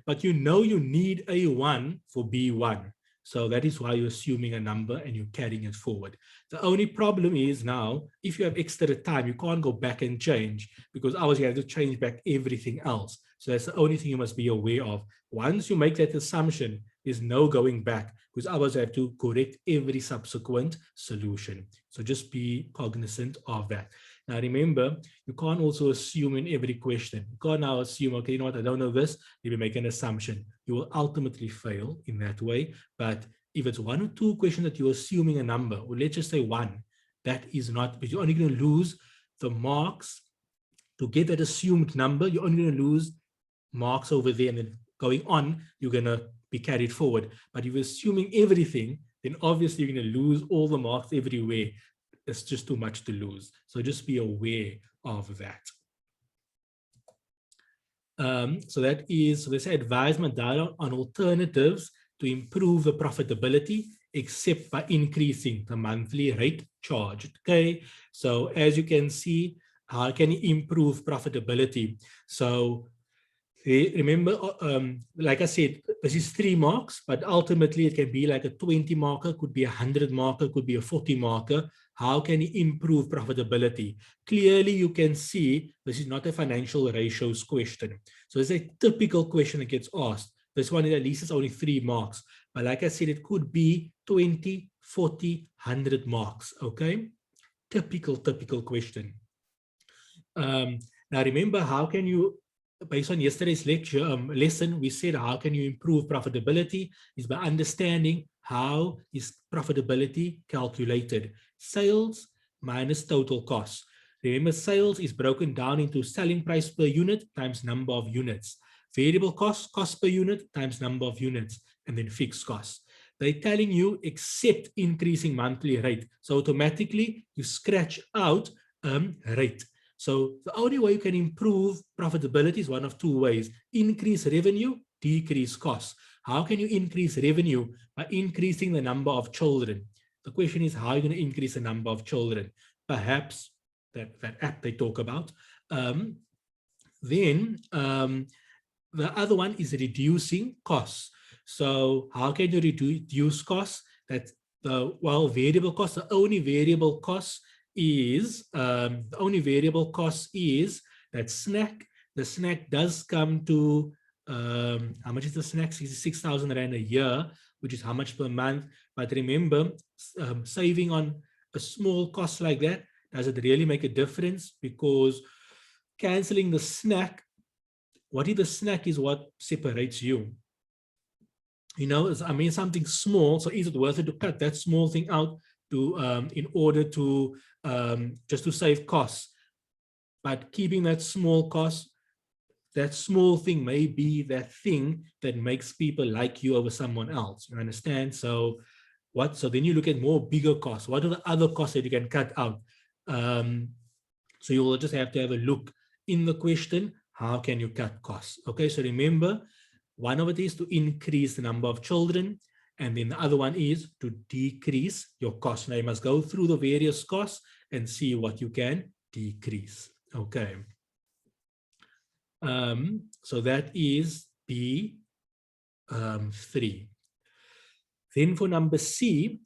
but you know you need A1 for B1. So that is why you're assuming a number and you're carrying it forward. The only problem is now, if you have extra time, you can't go back and change, because otherwise you have to change back everything else. So that's the only thing you must be aware of. Once you make that assumption, there's no going back, because otherwise you have to correct every subsequent solution. So just be cognizant of that. Now remember, you can't also assume in every question. You can't now assume, okay, you know what, I don't know this, maybe make an assumption. You will ultimately fail in that way. But if it's 1 or 2 questions that you're assuming a number, or let's just say 1, that is not, but you're only going to lose the marks to get that assumed number. You're only going to lose marks over there, and then going on, you're going to be carried forward. But if you're assuming everything, then obviously you're going to lose all the marks everywhere. It's just too much to lose. So just be aware of that. So that is, so they say advisement dialogue on alternatives to improve the profitability, except by increasing the monthly rate charged. Okay, so as you can see, how can you improve profitability? So remember, like I said, this is 3 marks, but ultimately it can be like a 20 marker, could be a 100 marker, could be a 40 marker. How can you improve profitability? Clearly, you can see this is not a financial ratios question. So it's a typical question that gets asked. This one, at least, is only 3 marks. But like I said, it could be 20, 40, 100 marks, okay? Typical question. Now, remember, how can you, based on yesterday's lecture lesson, we said how can you improve profitability is by understanding how is profitability calculated. Sales minus total costs. Remember, sales is broken down into selling price per unit times number of units. Variable cost, cost per unit times number of units, and then fixed costs. They're telling you except increasing monthly rate. So automatically you scratch out rate. So the only way you can improve profitability is one of 2 ways: increase revenue, decrease costs. How can you increase revenue? By increasing the number of children. The question is, how are you going to increase the number of children? Perhaps that app they talk about. Then the other one is reducing costs. So how can you reduce costs? That the variable costs, the only variable costs is, the only variable cost is that snack. The snack does come to, how much is the snack? 66,000 Rand a year, which is how much per month. But remember, saving on a small cost like that, does it really make a difference? Because canceling the snack, what if the snack is what separates you? You know, I mean, something small. So is it worth it to cut that small thing out to in order to just to save costs? But keeping that small cost, that small thing may be that thing that makes people like you over someone else. You understand? So what? So then you look at more bigger costs. What are the other costs that you can cut out? So you will just have to have a look in the question. How can you cut costs? Okay. So remember, one of it is to increase the number of children, and then the other one is to decrease your cost. Now you must go through the various costs and see what you can decrease. Okay. So that is B3. Then for number C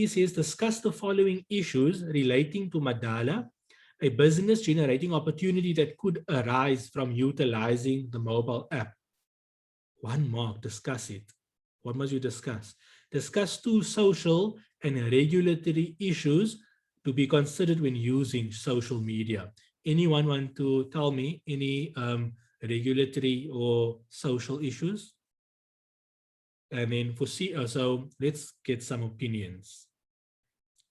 says discuss the following issues relating to Madala, a business generating opportunity that could arise from utilizing the mobile app. 1 mark, discuss it. What must you discuss? Discuss 2 social and regulatory issues to be considered when using social media. Anyone want to tell me any regulatory or social issues? And then for C, so let's get some opinions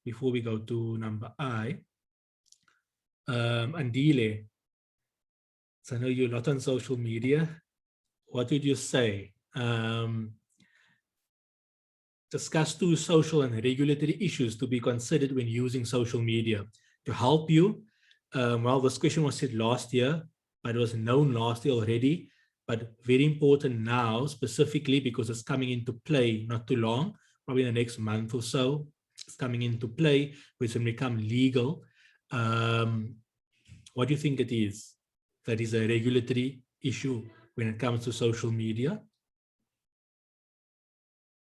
before we go to number I. Andile, so I know you're not on social media. What would you say? Discuss 2 social and regulatory issues to be considered when using social media. To help you, well, this question was said last year, but it was known last year already, but very important now, specifically because it's coming into play not too long, probably in the next month or so, it's coming into play, which will become legal. What do you think it is that is a regulatory issue when it comes to social media?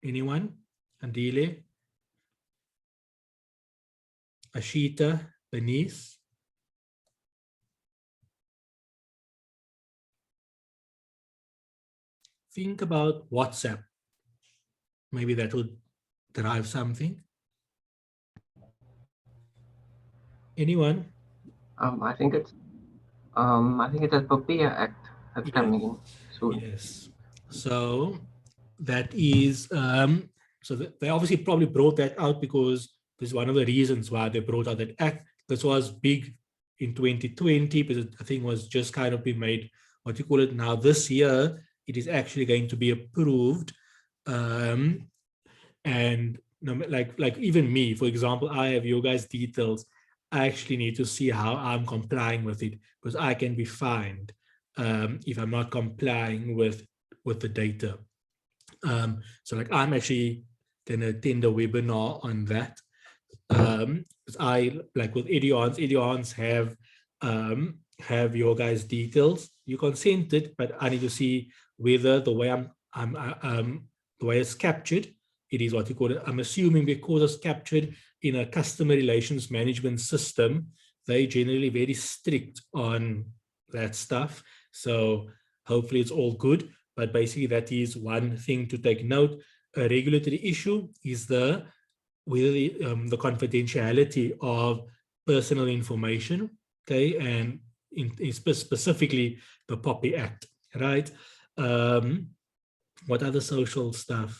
Anyone? Andile? Ashita? Bernice? Think about WhatsApp. Maybe that would drive something. Anyone? I think it's the PAPIA Act that's coming in soon. Yes. So that is so they obviously probably brought that out because this is one of the reasons why they brought out that act. This was big in 2020 because I think it was just kind of been made, what you call it now, this year it is actually going to be approved. And like even me, for example, I have your guys' details. I actually need to see how I'm complying with it because I can be fined if I'm not complying with the data. So like I'm actually gonna attend a webinar on that. I like with Edions have your guys' details. You consented, but I need to see whether the way the way it's captured, it is what you call it. I'm assuming because it's captured in a customer relations management system, they generally very strict on that stuff. So hopefully it's all good. But basically that is one thing to take note. A regulatory issue is the confidentiality of personal information, okay, and specifically the POPI Act, right? What other social stuff?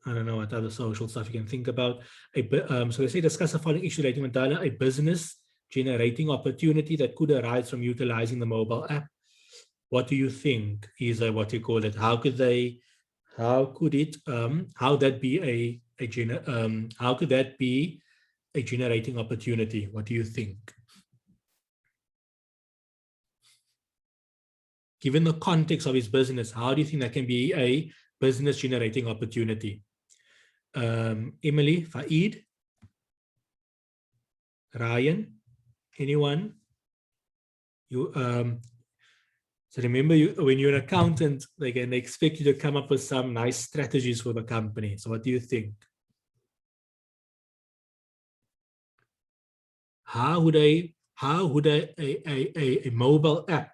I don't know what other social stuff you can think about. So we say discuss the following issue relating to a business generating opportunity that could arise from utilizing the mobile app. What do you think is what you call it? How could that be how could that be a generating opportunity? What do you think? Given the context of his business, how do you think that can be a business generating opportunity? Emily, Faid, Ryan, anyone? You so remember, when you're an accountant, they can expect you to come up with some nice strategies for the company. So what do you think? how would a mobile app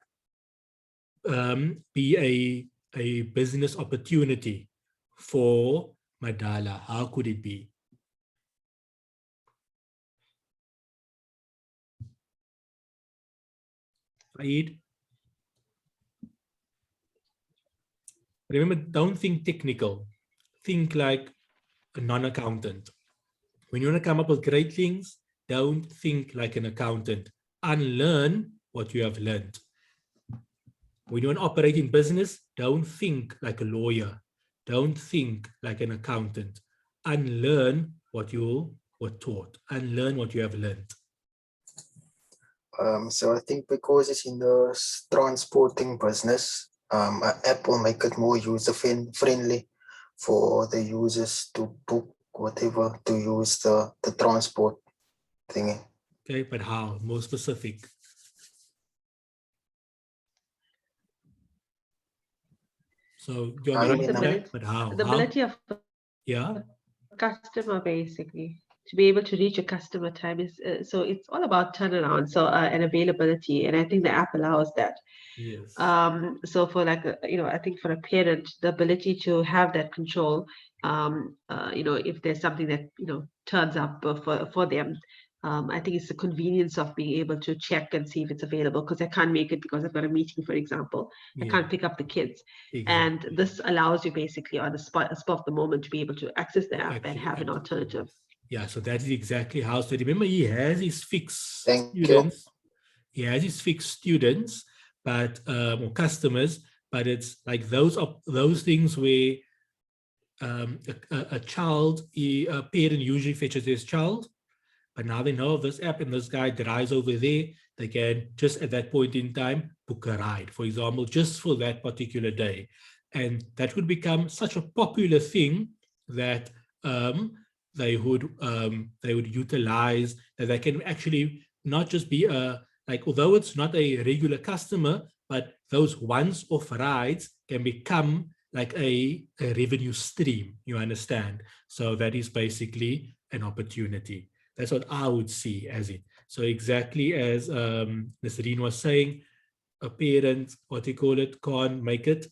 be a business opportunity for Madala? How could it be? Saeed? Remember, don't think technical. Think like a non-accountant. When you want to come up with great things, don't think like an accountant. Unlearn what you have learned. When you want to operate in business, don't think like a lawyer. Don't think like an accountant. Unlearn what you were taught. Unlearn what you have learned. So I think because it's in the transporting business, an app will make it more user-friendly for the users to book whatever, to use the transport thingy. Okay, but how? More specific. So you I are mean, but how? The ability of Yeah. customer basically to be able to reach a customer time is so it's all about turnaround, so and availability, and I think the app allows that. Yes. So for like I think for a parent, the ability to have that control, if there's something that turns up for them, I think it's the convenience of being able to check and see if it's available, because I can't make it because I've got a meeting, for example. I can't pick up the kids. Exactly. And this allows you basically on the spot of the moment to be able to access the app and have an alternative. Yeah, so that is exactly how. So remember, he has his fixed Thank you. students. He has his fixed students, but or customers. But it's like those things where a parent usually fetches his child. But now they know of this app and this guy drives over there, they can just at that point in time book a ride, for example, just for that particular day. And that would become such a popular thing that they would utilize, that they can actually not just be although it's not a regular customer, but those once-off rides can become like a revenue stream, you understand? So that is basically an opportunity. That's what I would see as it. So exactly as Nasreen was saying, a parent, can't make it,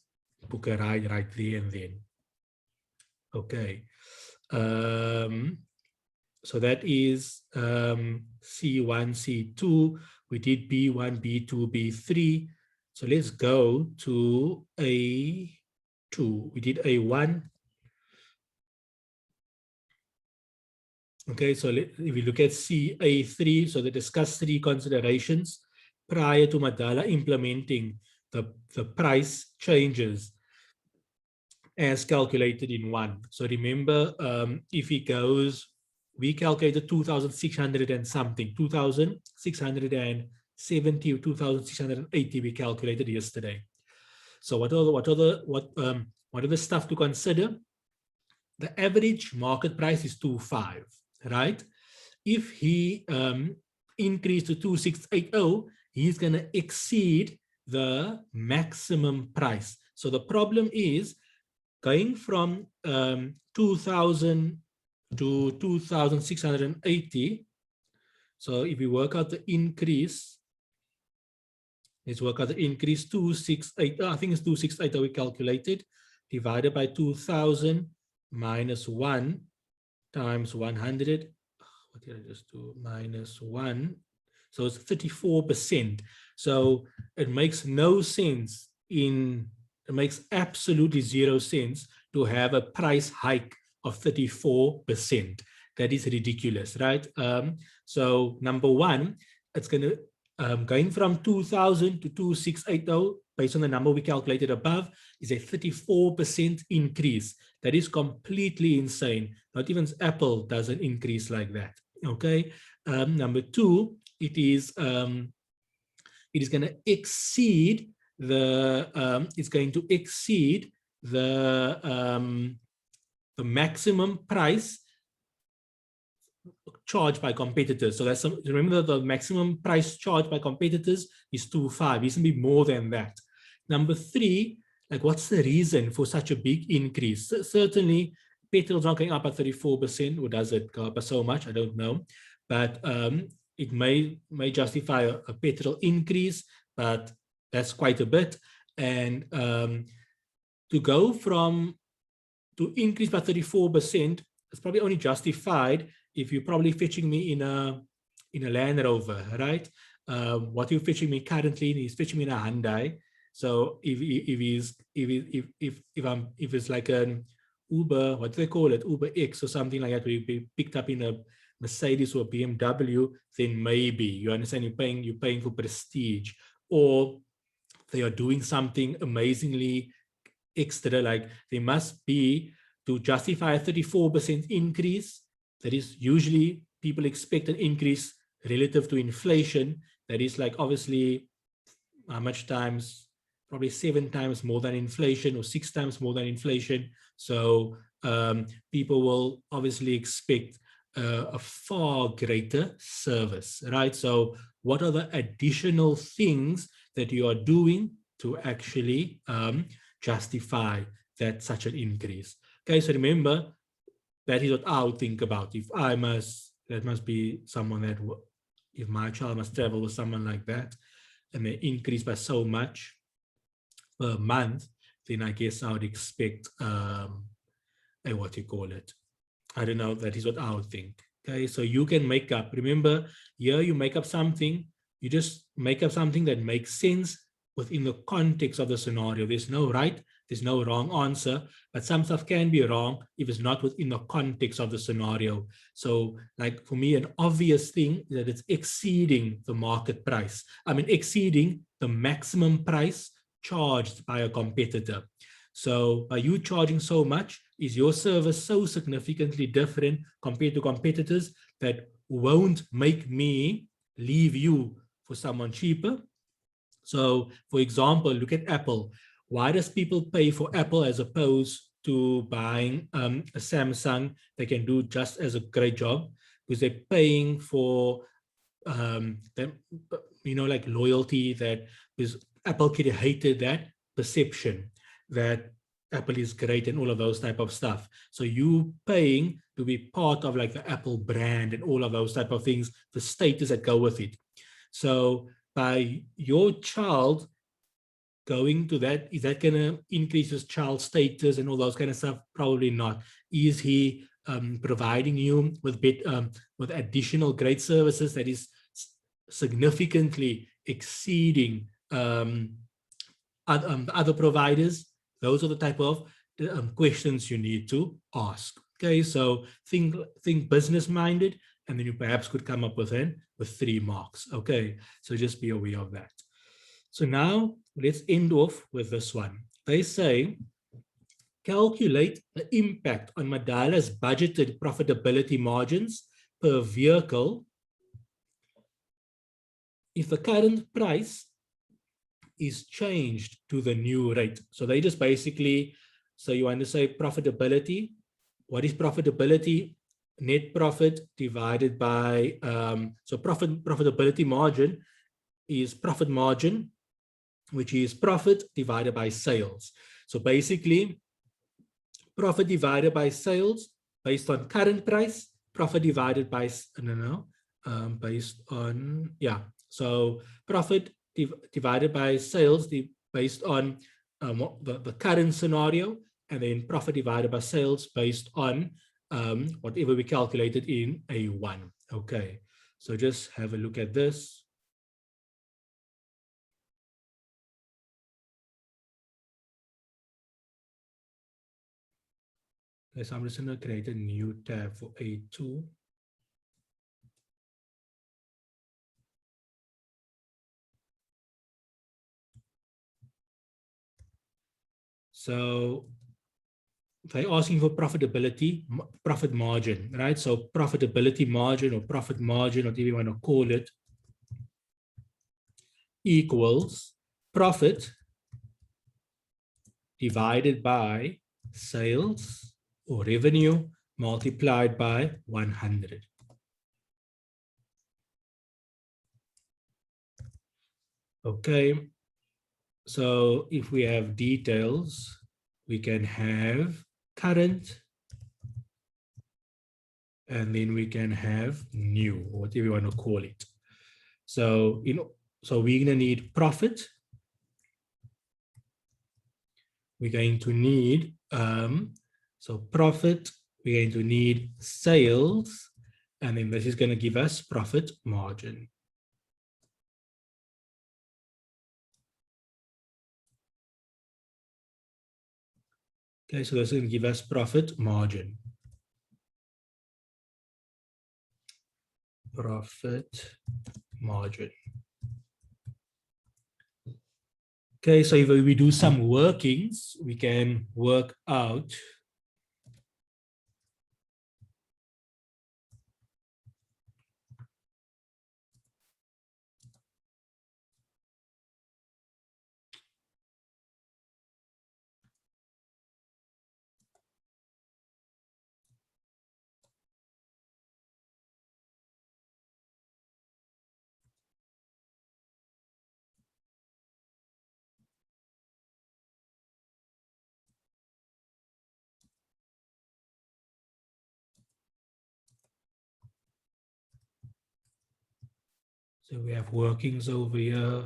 book a ride right there and then. Okay. So that is C1, C2. We did B1, B2, B3. So let's go to A2. We did A1. Okay, so if we look at CA3, so they discuss 3 considerations prior to Madala implementing the price changes as calculated in 1. So remember, if he goes, we calculated 2,600 and something, 2,670 or 2,680 we calculated yesterday. So what are the stuff to consider? The average market price is 2,500. Right? If he increased to 2,680, he's going to exceed the maximum price. So the problem is going from 2,000 to 2,680. So if we work out the increase, let's work out the increase 268. I think it's 268 we calculated, divided by 2,000 minus 1 times 100. What did I just do? Minus 1. So it's 34%. So it makes no sense it makes absolutely 0 sense to have a price hike of 34%. That is ridiculous, right? So number one, it's going to going from 2,000 to 2,680, based on the number we calculated above, is a 34% increase. That is completely insane. Not even Apple does an increase like that. Okay. Number two, it is going to exceed the the maximum price charged by competitors. So that's remember the maximum price charged by competitors is 2,500. It can be more than that. Number three, like what's the reason for such a big increase? Certainly, petrol's not going up by 34%, or does it go up by so much? I don't know. But it may justify a petrol increase, but that's quite a bit. And to go to increase by 34%, it's probably only justified if you're probably fetching me in a Land Rover, right? What you're fetching me currently, he's fetching me in a Hyundai. So if it's like an Uber, what do they call it, Uber X or something like that, where you be picked up in a Mercedes or a BMW, then maybe, you understand, you're paying for prestige, or they are doing something amazingly extra, like they must be, to justify a 34% increase. That is, usually people expect an increase relative to inflation. That is like obviously how much times, probably 7 times more than inflation or 6 times more than inflation. So people will obviously expect a far greater service, right? So what are the additional things that you are doing to actually justify that such an increase? Okay, so remember, that is what I would think about. If that must be someone that, if my child must travel with someone like that, and they increase by so much per month, then I guess I would expect what you call it. I don't know, that is what I would think. Okay, so you can make up, remember, here you make up something, you just make up something that makes sense within the context of the scenario. There's no right, there's no wrong answer, but some stuff can be wrong if it's not within the context of the scenario. So like for me, an obvious thing is that it's exceeding the market price. I mean, exceeding the maximum price charged by a competitor. So by you charging so much, is your service so significantly different compared to competitors that won't make me leave you for someone cheaper? So for example, look at Apple. Why does people pay for Apple as opposed to buying a Samsung that can do just as a great job? Because they're paying for like loyalty, that because Apple created that perception that Apple is great and all of those type of stuff. So you paying to be part of like the Apple brand and all of those type of things, the status that go with it. So by your child going to that, is that going to increase his child's status and all those kind of stuff? Probably not. Is he providing you with additional great services that is significantly exceeding other providers? Those are the type of questions you need to ask. Okay, so think business-minded, and then you perhaps could come up with 3 marks. Okay, so just be aware of that. So now let's end off with this one. They say, calculate the impact on Madala's budgeted profitability margins per vehicle if the current price is changed to the new rate. So they just basically, so you want to say profitability. What is profitability? Net profit divided by, so profitability margin is profit margin, which is profit divided by sales. So basically, profit divided by sales based on current price, profit divided by, based on, so profit divided by sales based on the current scenario, and then profit divided by sales based on whatever we calculated in A1. Okay, so just have a look at this. Okay, so I'm just going to create a new tab for A2. So they're asking for profitability, profit margin, right? So profitability margin or profit margin, whatever you want to call it, equals profit divided by sales or revenue multiplied by 100. Okay, so if we have details, we can have current and then we can have new, or whatever you want to call it. So, so we're going to need profit. We're going to need, so profit, we're going to need sales, and then this is going to give us profit margin. Okay, so this is going to give us profit margin. Profit margin. Okay, so if we do some workings, we can work out so we have workings over here.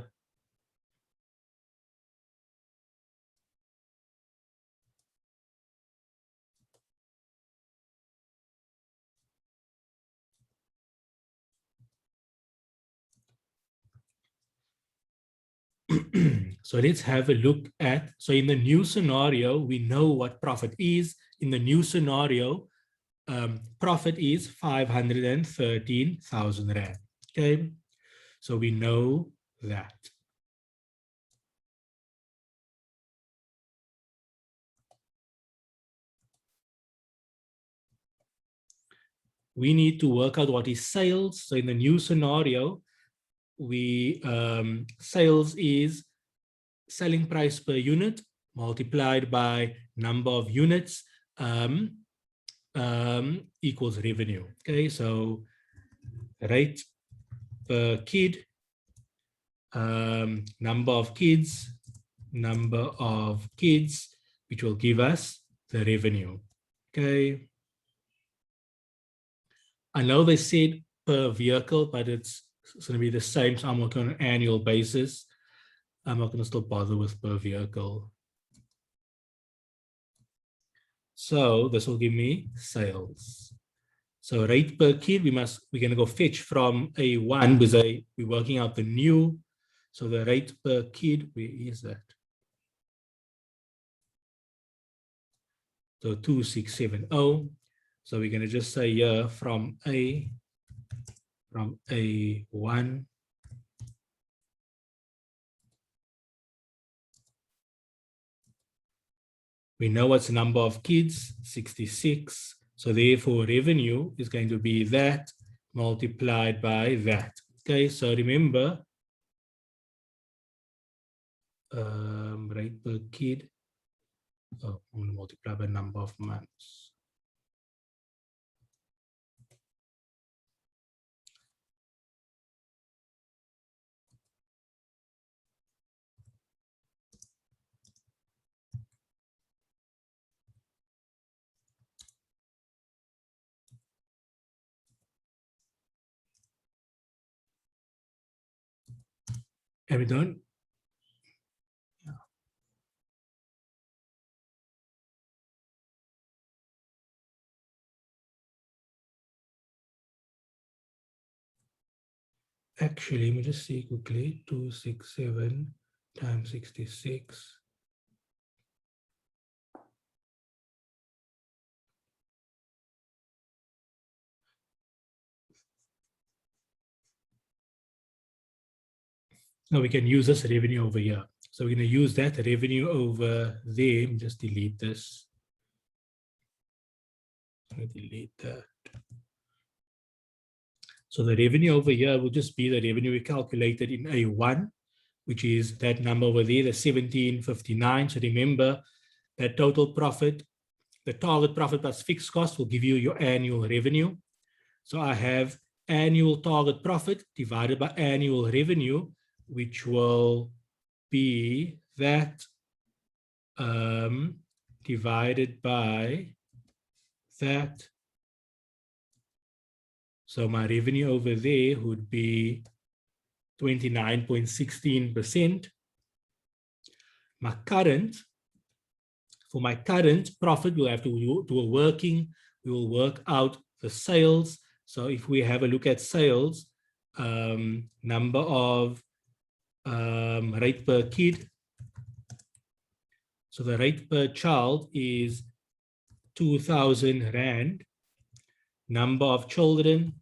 So let's have a look at, so in the new scenario, we know what profit is. In the new scenario, profit is 513,000 Rand. Okay, so we know that. We need to work out what is sales. So in the new scenario, we sales is selling price per unit multiplied by number of units equals revenue. Okay, so rate per kid, number of kids, which will give us the revenue. Okay. I know they said per vehicle, but it's going to be the same. So I'm working on an annual basis. I'm not going to still bother with per vehicle. So this will give me sales. So rate per kid, we're going to go fetch from A1 because we're working out the new. So the rate per kid, where is that? So 2670. So we're going to just say here from A1. We know what's the number of kids, 66. So therefore revenue is going to be that multiplied by that. Okay, so remember, rate per kid, I'm going to multiply by number of months. Are we done? Yeah. Actually, let me just see quickly. 267 times 66. Now we can use this revenue over here. So we're going to use that revenue over there. Just delete this. I'm going to delete that. So the revenue over here will just be the revenue we calculated in A1, which is that number over there, the 1759. So remember that total profit, the target profit plus fixed cost will give you your annual revenue. So I have annual target profit divided by annual revenue, which will be that divided by that So my revenue over there would be 29.16%. For my current profit, we'll have to do a working. We will work out the sales. So if we have a look at sales, number of rate per kid. So the rate per child is 2,000 Rand. Number of children,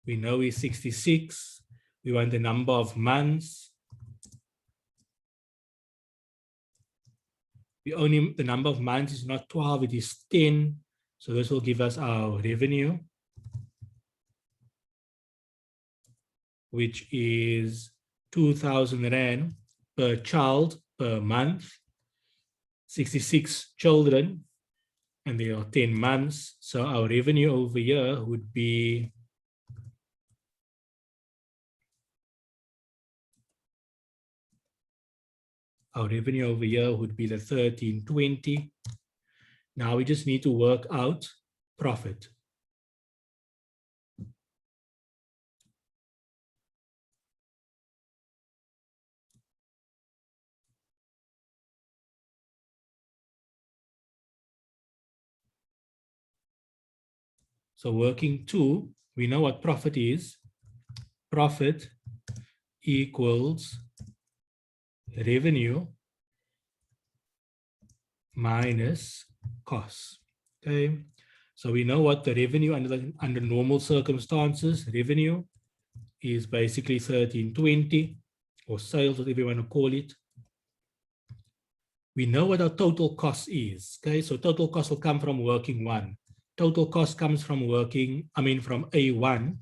we know is 66. We want the number of months. The number of months is not 12, it is 10. So this will give us our revenue, which is 2,000 Rand per child per month, 66 children, and there are 10 months. So our revenue over here would be the 1320. Now we just need to work out profit. So working 2, we know what profit is. Profit equals revenue minus costs. Okay, so we know what the revenue under normal circumstances, revenue is basically 1320, or sales, whatever you want to call it. We know what our total cost is. Okay, so total cost will come from working 1. Total cost comes from from A1,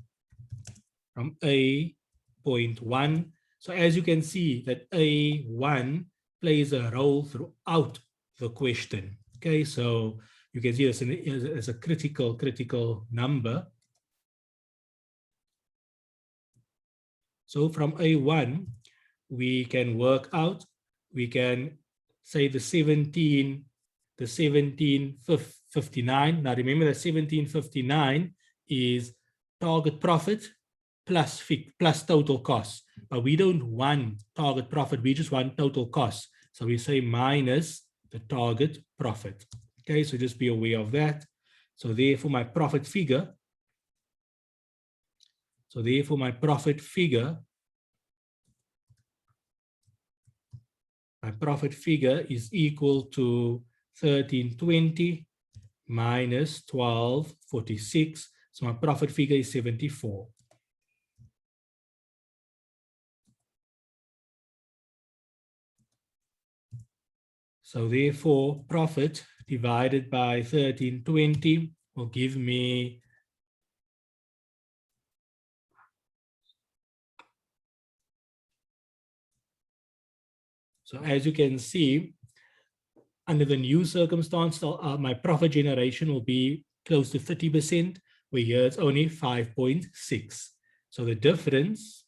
from A.1. So as you can see that A1 plays a role throughout the question. Okay, so you can see this as a critical number. So from A1, we can work out, we can say the 1759. Now remember that 1759 is target profit plus total cost. But we don't want target profit, we just want total cost. So we say minus the target profit. Okay, so just be aware of that. So therefore my profit figure, my profit figure is equal to 1320 minus 1246. So my profit figure is 74. So therefore, profit divided by 1320 will give me so as you can see, under the new circumstance, my profit generation will be close to 30%, where here it's only 5.6. So the difference,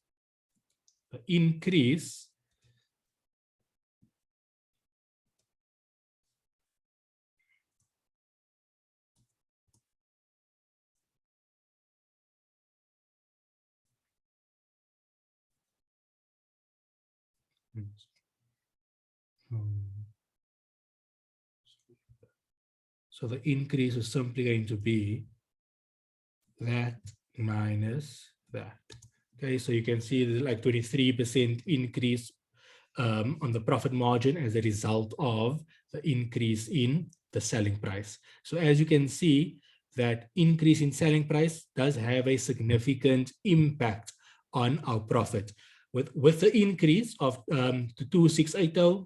the increase, so the increase is simply going to be that minus that. Okay, so you can see there's like 23% increase on the profit margin as a result of the increase in the selling price. So as you can see, that increase in selling price does have a significant impact on our profit. With the increase of to 2680,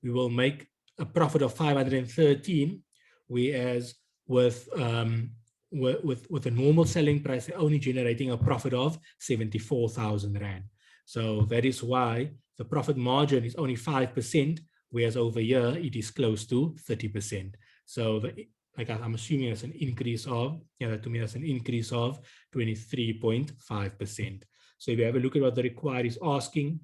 we will make a profit of 513, whereas with a normal selling price, they're only generating a profit of 74,000 Rand. So that is why the profit margin is only 5%, whereas over here it is close to 30%. So I'm assuming it's an increase of, to me that's an increase of 23.5%. So if you have a look at what the required is asking,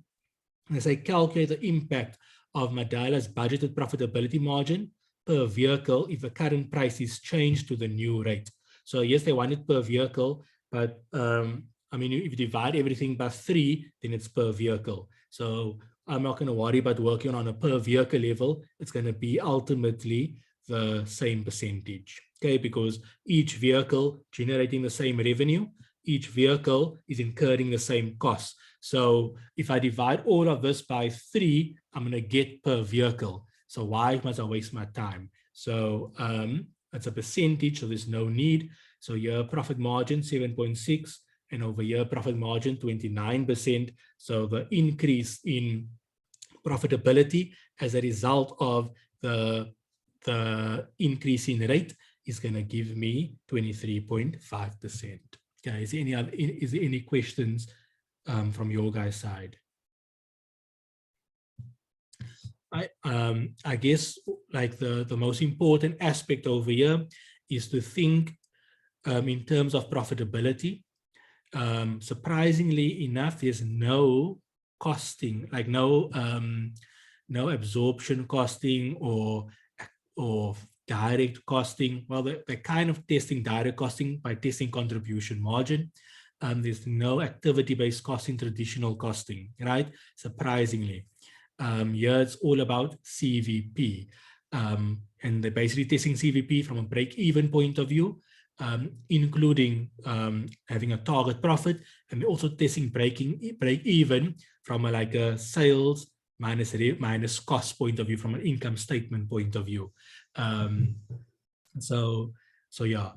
as I calculate the impact of Madaila's budgeted profitability margin per vehicle if the current price is changed to the new rate. So yes, they want it per vehicle, but I mean, if you divide everything by 3, then it's per vehicle. So I'm not going to worry about working on a per vehicle level. It's going to be ultimately the same percentage, okay? Because each vehicle generating the same revenue, each vehicle is incurring the same cost. So if I divide all of this by 3, I'm going to get per vehicle. So why must I waste my time? So it's a percentage, so there's no need. So here profit margin 7.6, and over here profit margin 29%. So the increase in profitability as a result of the increase in rate is going to give me 23.5%. Okay, is there any questions from your guys' side? I guess like the most important aspect over here is to think in terms of profitability. Surprisingly enough, there's no costing, like no absorption costing or direct costing. Well, they're kind of testing direct costing by testing contribution margin. There's no activity-based costing, traditional costing, right? Surprisingly. Here it's all about CVP. And they're basically testing CVP from a break-even point of view, including having a target profit, and we're also testing break-even from a sales minus cost point of view, from an income statement point of view. So yeah,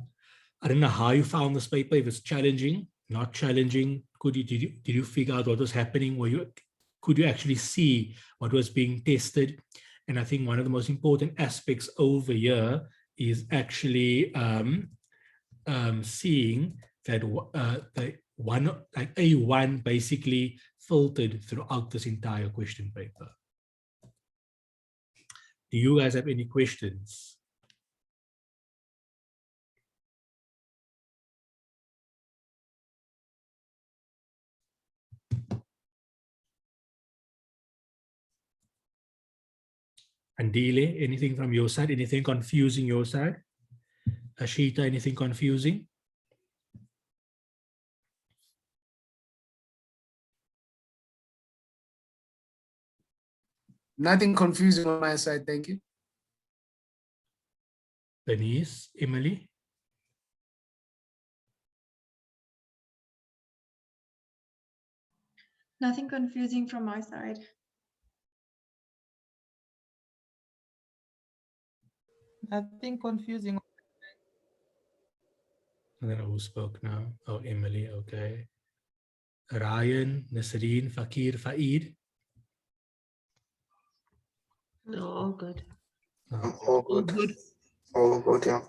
I don't know how you found this paper. If it's challenging, not challenging, did you figure out what was happening? Could you actually see what was being tested? And I think one of the most important aspects over here is actually seeing that A1 basically filtered throughout this entire question paper. Do you guys have any questions? Andile, anything from your side? Anything confusing your side? Ashita, anything confusing? Nothing confusing on my side, thank you. Denise, Emily? Nothing confusing from my side. Nothing confusing. I don't know who spoke now. Oh, Emily, okay. Ryan, Nasreen, Fakir, Faid? No, all good. Oh. All good. All good, yeah.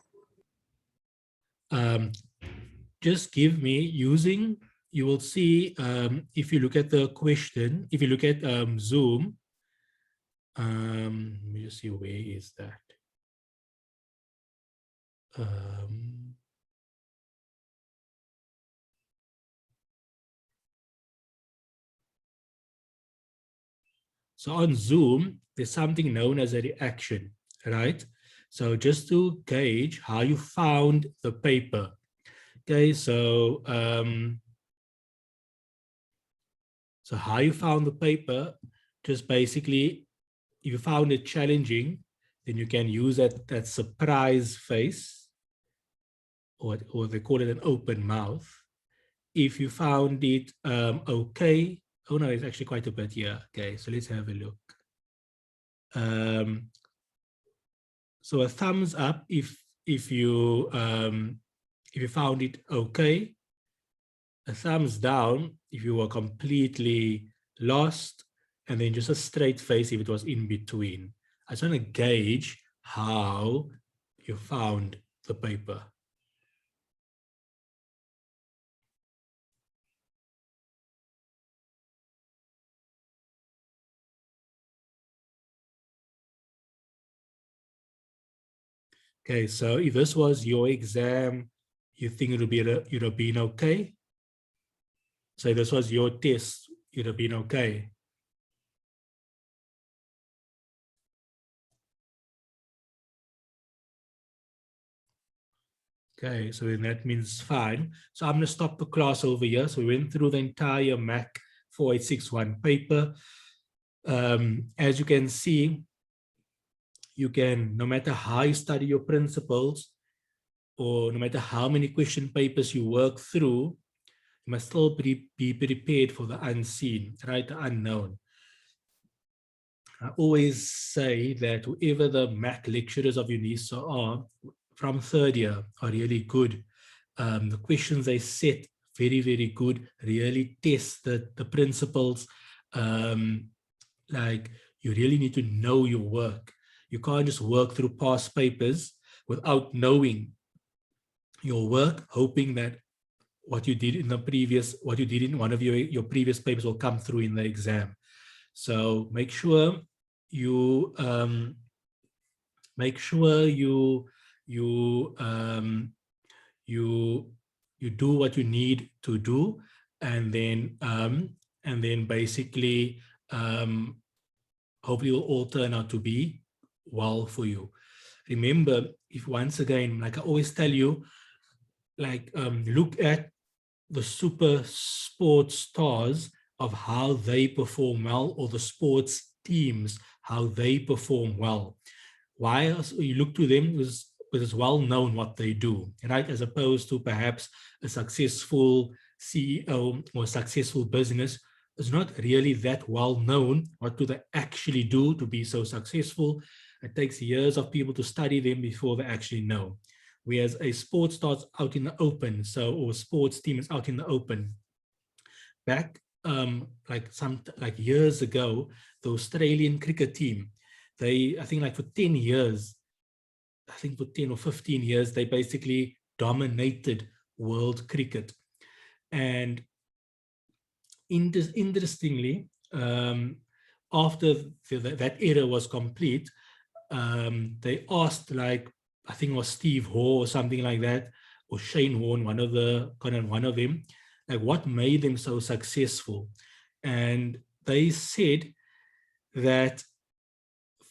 Just give me using, you will see if you look at the question, if you look at Zoom, let me just see, where is that? So on Zoom, there's something known as a reaction, right? So just to gauge how you found the paper. Okay, so so how you found the paper, just basically, if you found it challenging, then you can use that surprise face, or they call it an open mouth. If you found it okay, oh no, it's actually quite a bit here. Okay, so let's have a look. So a thumbs up if you found it okay. A thumbs down if you were completely lost, and then just a straight face if it was in between. I just want to gauge how you found the paper. Okay, so if this was your exam, you think it would be you'd have been okay? So if this was your test, you'd have been okay. Okay, so then that means fine. So I'm going to stop the class over here. So we went through the entire MAC4861 paper. As you can see, you can, no matter how you study your principles, or no matter how many question papers you work through, you must still be prepared for the unseen, right? The unknown. I always say that whoever the MAC lecturers of UNISA are from third year are really good. The questions they set, very, very good, really test the principles. Like you really need to know your work. You can't just work through past papers without knowing your work, hoping that what you did in the previous, what you did in one of your previous papers will come through in the exam. So make sure you you do what you need to do, and then basically hopefully it will all turn out to be well for you. Remember, if once again, like I always tell you, like look at the super sports stars of how they perform well, or the sports teams, how they perform well. Why you look to them because it's well known what they do, right? As opposed to perhaps a successful CEO or successful business is not really that well known. What do they actually do to be so successful? It takes years of people to study them before they actually know. Whereas a sport starts out in the open, so, or sports team is out in the open. Back like years ago, the Australian cricket team, I think like for 10 years, I think for 10 or 15 years, they basically dominated world cricket. And interestingly, after that era was complete, they asked, like, I think it was Steve Hoare or something like that, or Shane Warne, one of them, like what made them so successful. And they said that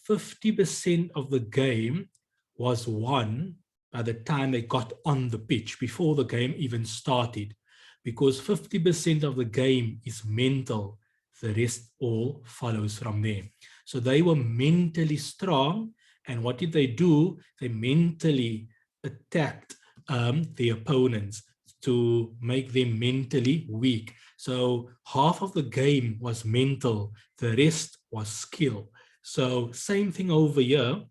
50% of the game was won by the time they got on the pitch, before the game even started, because 50% of the game is mental. The rest all follows from there. So they were mentally strong. And what did they do? They mentally attacked the opponents to make them mentally weak. So half of the game was mental, the rest was skill. So same thing over here.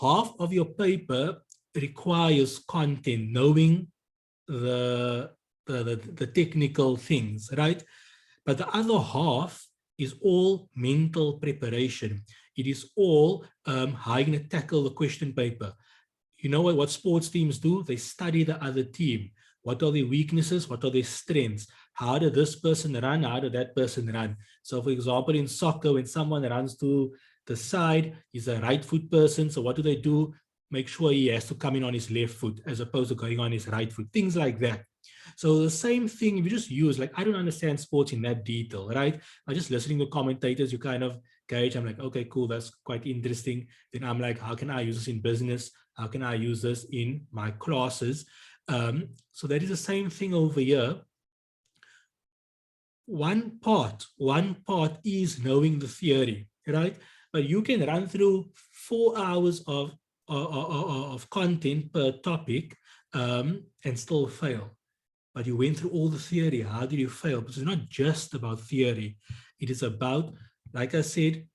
Half of your paper requires content, knowing the technical things, right? But the other half is all mental preparation. It is all how you're going to tackle the question paper. You know what sports teams do? They study the other team. What are their weaknesses? What are their strengths? How did this person run? How did that person run? So for example, in soccer, when someone runs to the side, he's a right foot person. So what do? Make sure he has to come in on his left foot as opposed to going on his right foot, things like that. So the same thing, if you just use, like, I don't understand sports in that detail, right? I'm just listening to commentators, you kind of gauge, I'm like, okay, cool, that's quite interesting. Then I'm like, how can I use this in business? How can I use this in my classes? So that is the same thing over here. One part is knowing the theory, right? But you can run through 4 hours of content per topic and still fail. But you went through all the theory. How did you fail? Because it's not just about theory. It is about, like I said,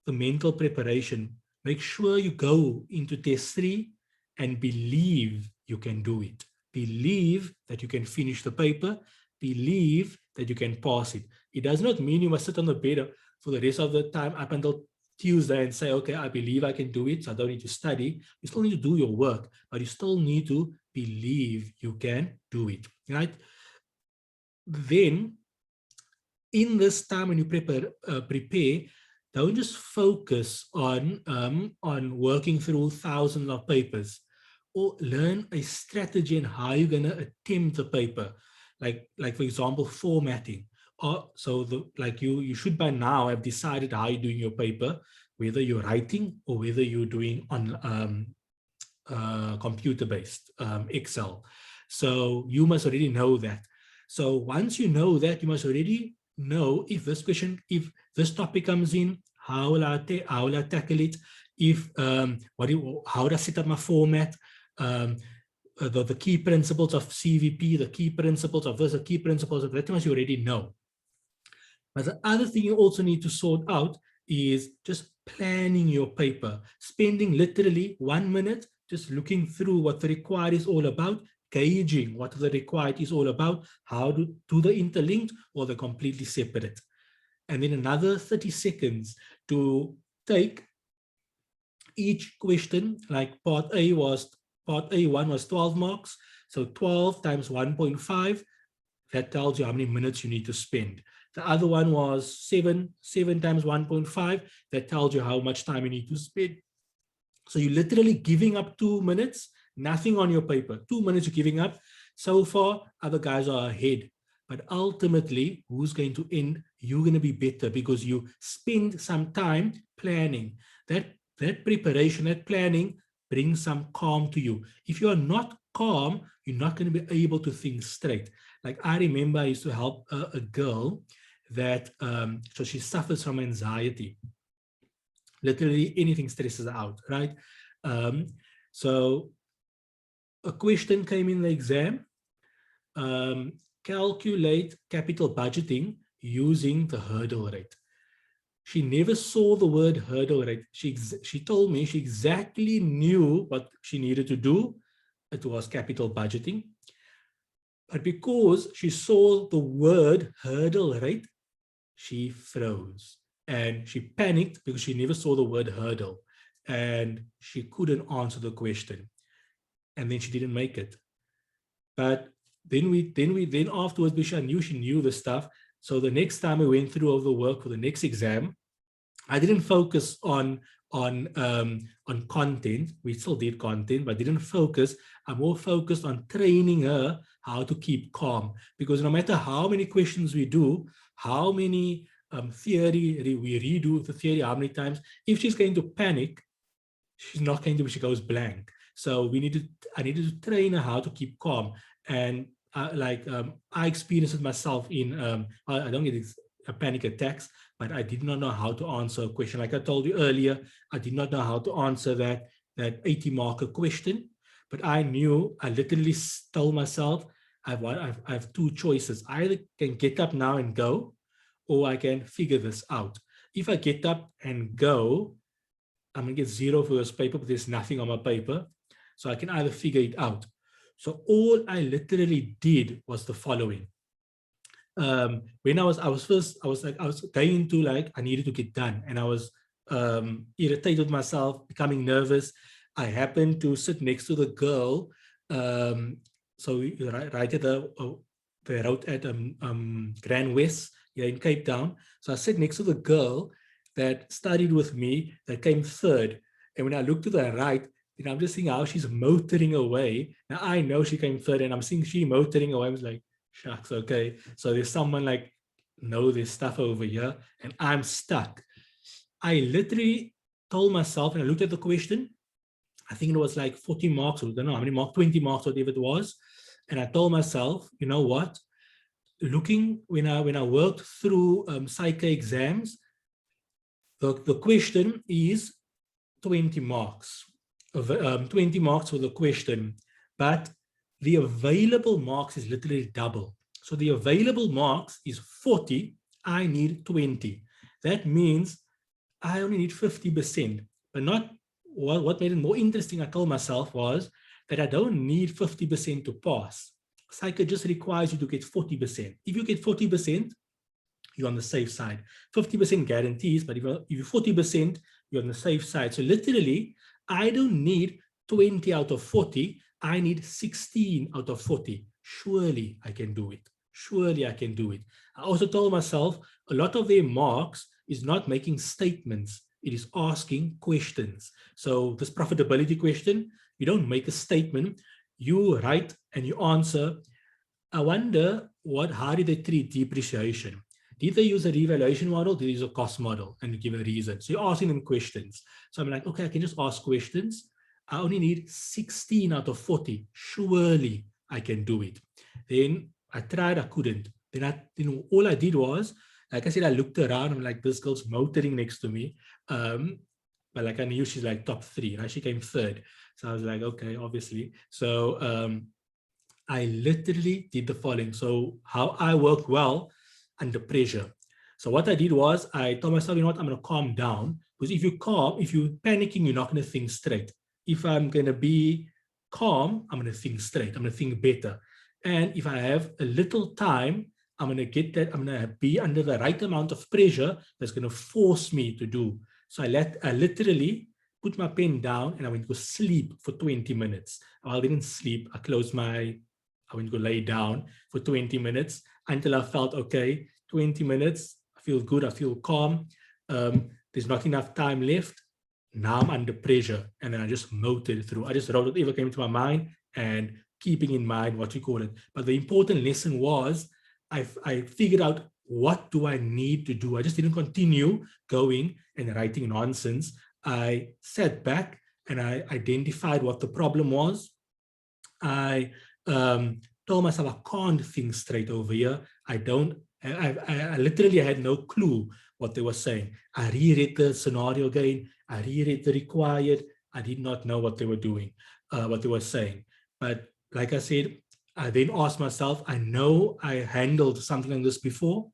the mental preparation. Make sure you go into test 3 and believe you can do it. Believe that you can finish the paper. Believe that you can pass it. It does not mean you must sit on the bed for the rest of the time up until Tuesday and say, okay, I believe I can do it, so I don't need to study. You still need to do your work, but you still need to believe you can do it, right? Then, in this time when you prepare, don't just focus on working through thousands of papers, or learn a strategy on how you're going to attempt the paper. Like for example, formatting. So you should by now have decided how you're doing your paper, whether you're writing or whether you're doing on computer-based Excel. So you must already know that. So once you know that, you must already know if this question, if this topic comes in, how will I tackle it? If how do I set up my format? The key principles of CVP, the key principles of this, the key principles of that, you must already know. But the other thing you also need to sort out is just planning your paper, spending literally 1 minute just looking through what the required is all about, gauging what the required is all about, how do they interlinked or they're completely separate. And then another 30 seconds to take each question, like part A1 was 12 marks. So 12 times 1.5, that tells you how many minutes you need to spend. The other one was 7 times 1.5, that tells you how much time you need to spend. So you're literally giving up 2 minutes, nothing on your paper, 2 minutes you're giving up. So far, other guys are ahead. But ultimately, who's going to end? You're going to be better because you spend some time planning. That preparation, that planning brings some calm to you. If you are not calm, you're not going to be able to think straight. Like I remember I used to help a girl that, so she suffers from anxiety. Literally anything stresses her out, right? So a question came in the exam, calculate capital budgeting using the hurdle rate. She never saw the word hurdle rate. She told me she exactly knew what she needed to do. It was capital budgeting. But because she saw the word hurdle rate, she froze and she panicked because she never saw the word hurdle and she couldn't answer the question. And then she didn't make it. But then afterwards, because I knew she knew the stuff. So the next time we went through all the work for the next exam, I didn't focus on content. We still did content, but didn't focus. I'm more focused on training her how to keep calm. Because no matter how many questions we do, how many theory we redo the theory, how many times, if she's going to panic, she's not going to, she goes blank. So I needed to train her how to keep calm. And I experienced it myself in, I don't get panic attacks, but I did not know how to answer a question. Like I told you earlier, I did not know how to answer that 80-marker question, but I knew, I literally told myself, I have two choices. I either can get up now and go, or I can figure this out. If I get up and go, I'm gonna get 0 for this paper, but there's nothing on my paper. So I can either figure it out. So all I literally did was the following. When I was going into like, I needed to get done, and I was irritated with myself, becoming nervous. I happened to sit next to the girl. So right at they wrote at Grand West here in Cape Town. So I sat next to the girl that studied with me that came third. And when I looked to the right, I'm just seeing how she's motoring away. Now I know she came third, and I'm seeing she motoring away. I was like, shucks, okay. So there's someone like, no, there's stuff over here, and I'm stuck. I literally told myself, and I looked at the question, I think it was like 40 marks, or I don't know how many marks, 20 marks, whatever it was. And I told myself, you know what? Looking, when I worked through psych exams, the question is 20 marks. 20 marks for the question, but the available marks is literally double. So the available marks is 40, I need 20. That means I only need 50%, but not what made it more interesting, I told myself, was that I don't need 50% to pass. Psych just requires you to get 40%. If you get 40%, you're on the safe side. 50% guarantees, but if you're 40%, you're on the safe side. So literally, I don't need 20 out of 40. I need 16 out of 40. Surely I can do it. Surely I can do it. I also told myself a lot of their marks is not making statements. It is asking questions. So this profitability question, you don't make a statement. You write and you answer. I wonder how did they treat depreciation? Did they use a revaluation model? Did they use a cost model and give a reason? So you're asking them questions. So I'm like, okay, I can just ask questions. I only need 16 out of 40. Surely I can do it. Then I tried, I couldn't. Then all I did was, like I said, I looked around. I'm like, this girl's motoring next to me. But like I knew she's like top 3, right? She came 3rd. So I was like, okay, obviously. So I literally did the following. So how I work well under pressure. So what I did was I told myself, you know what, I'm going to calm down. Because if you're panicking, you're not going to think straight. If I'm going to be calm, I'm going to think straight. I'm going to think better. And if I have a little time, I'm going to get that, I'm going to be under the right amount of pressure that's going to force me to do. So I literally put my pen down and I went to sleep for 20 minutes. I didn't sleep. I went to go lay down for 20 minutes until I felt, okay, 20 minutes, I feel good, I feel calm. There's not enough time left. Now I'm under pressure. And then I just motored through. I just wrote whatever came to my mind and keeping in mind what you call it. But the important lesson was I figured out, what do I need to do? I just didn't continue going and writing nonsense. I sat back and I identified what the problem was. I told myself, I can't think straight over here. I literally had no clue what they were saying. I reread the scenario again. I reread the required. I did not know what they were doing, what they were saying. But like I said, I then asked myself, I know I handled something like this before.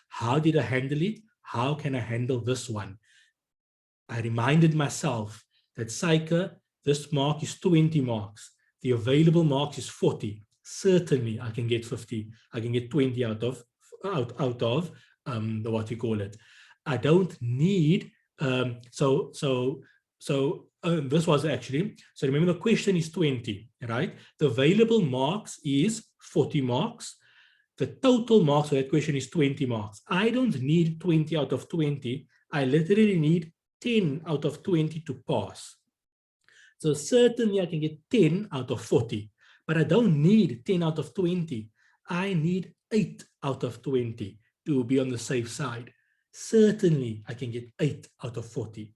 How did I handle it? How can I handle this one? I reminded myself that Psyche, this mark is 20 marks. The available marks is 40. Certainly, I can get 50. I can get 20 out of the what you call it. I don't need. This was actually. So remember, the question is 20, right? The available marks is 40 marks. The total marks for that question is 20 marks. I don't need 20 out of 20. I literally need 10 out of 20 to pass. So certainly I can get 10 out of 40, but I don't need 10 out of 20. I need 8 out of 20 to be on the safe side. Certainly I can get 8 out of 40.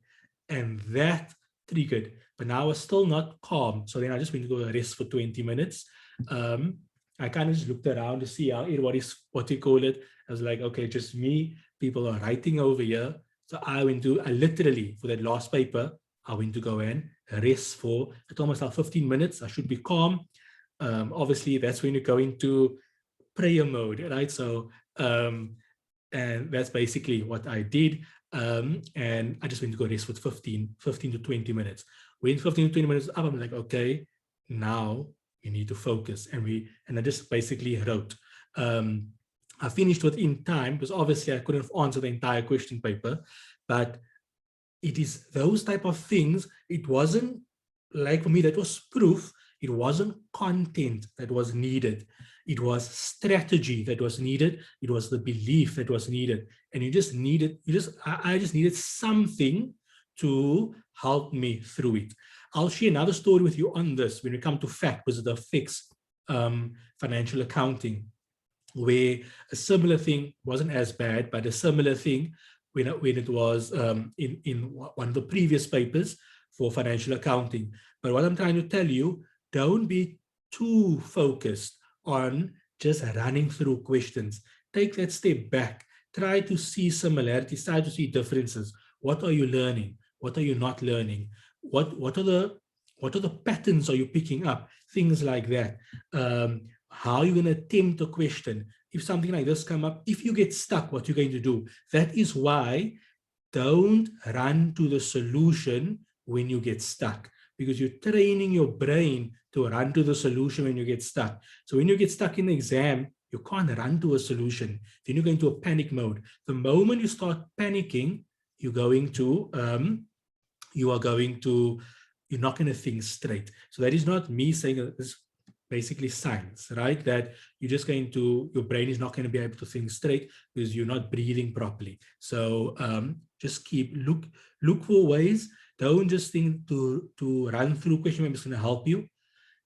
And that triggered, but now I was still not calm. So then I just went to go rest for 20 minutes. I kind of just looked around to see how everybody's, what you call it. I was like, okay, just me, people are writing over here. So I literally, for that last paper, I went to go and rest for, I told myself 15 minutes, I should be calm. Obviously, that's when you go into prayer mode, right? So, and that's basically what I did. And I just went to go rest for 15 to 20 minutes. When 15 to 20 minutes up, I'm like, okay, now we need to focus. And I just basically wrote. I finished within time because obviously I couldn't answer the entire question paper, but it is those type of things. It wasn't like, for me, that was proof. It wasn't content that was needed. It was strategy that was needed. It was the belief that was needed. And I just needed something to help me through it. I'll share another story with you on this when we come to FAC, which is the fixed financial accounting, where a similar thing wasn't as bad, but a similar thing when it was in one of the previous papers for financial accounting. But what I'm trying to tell you, don't be too focused on just running through questions. Take that step back. Try to see similarities, try to see differences. What are you learning? What are you not learning? What are the patterns are you picking up? Things like that. How are you going to attempt a question? If something like this come up, if you get stuck, what you're going to do? That is why don't run to the solution when you get stuck, because you're training your brain to run to the solution when you get stuck. So when you get stuck in the exam, you can't run to a solution. Then you go into a panic mode. The moment you start panicking, you're not going to think straight. So that is not me saying that this is basically science, right? That you're just going to, your brain is not going to be able to think straight because you're not breathing properly. So just look for ways. Don't just think to run through question papers is going to help you.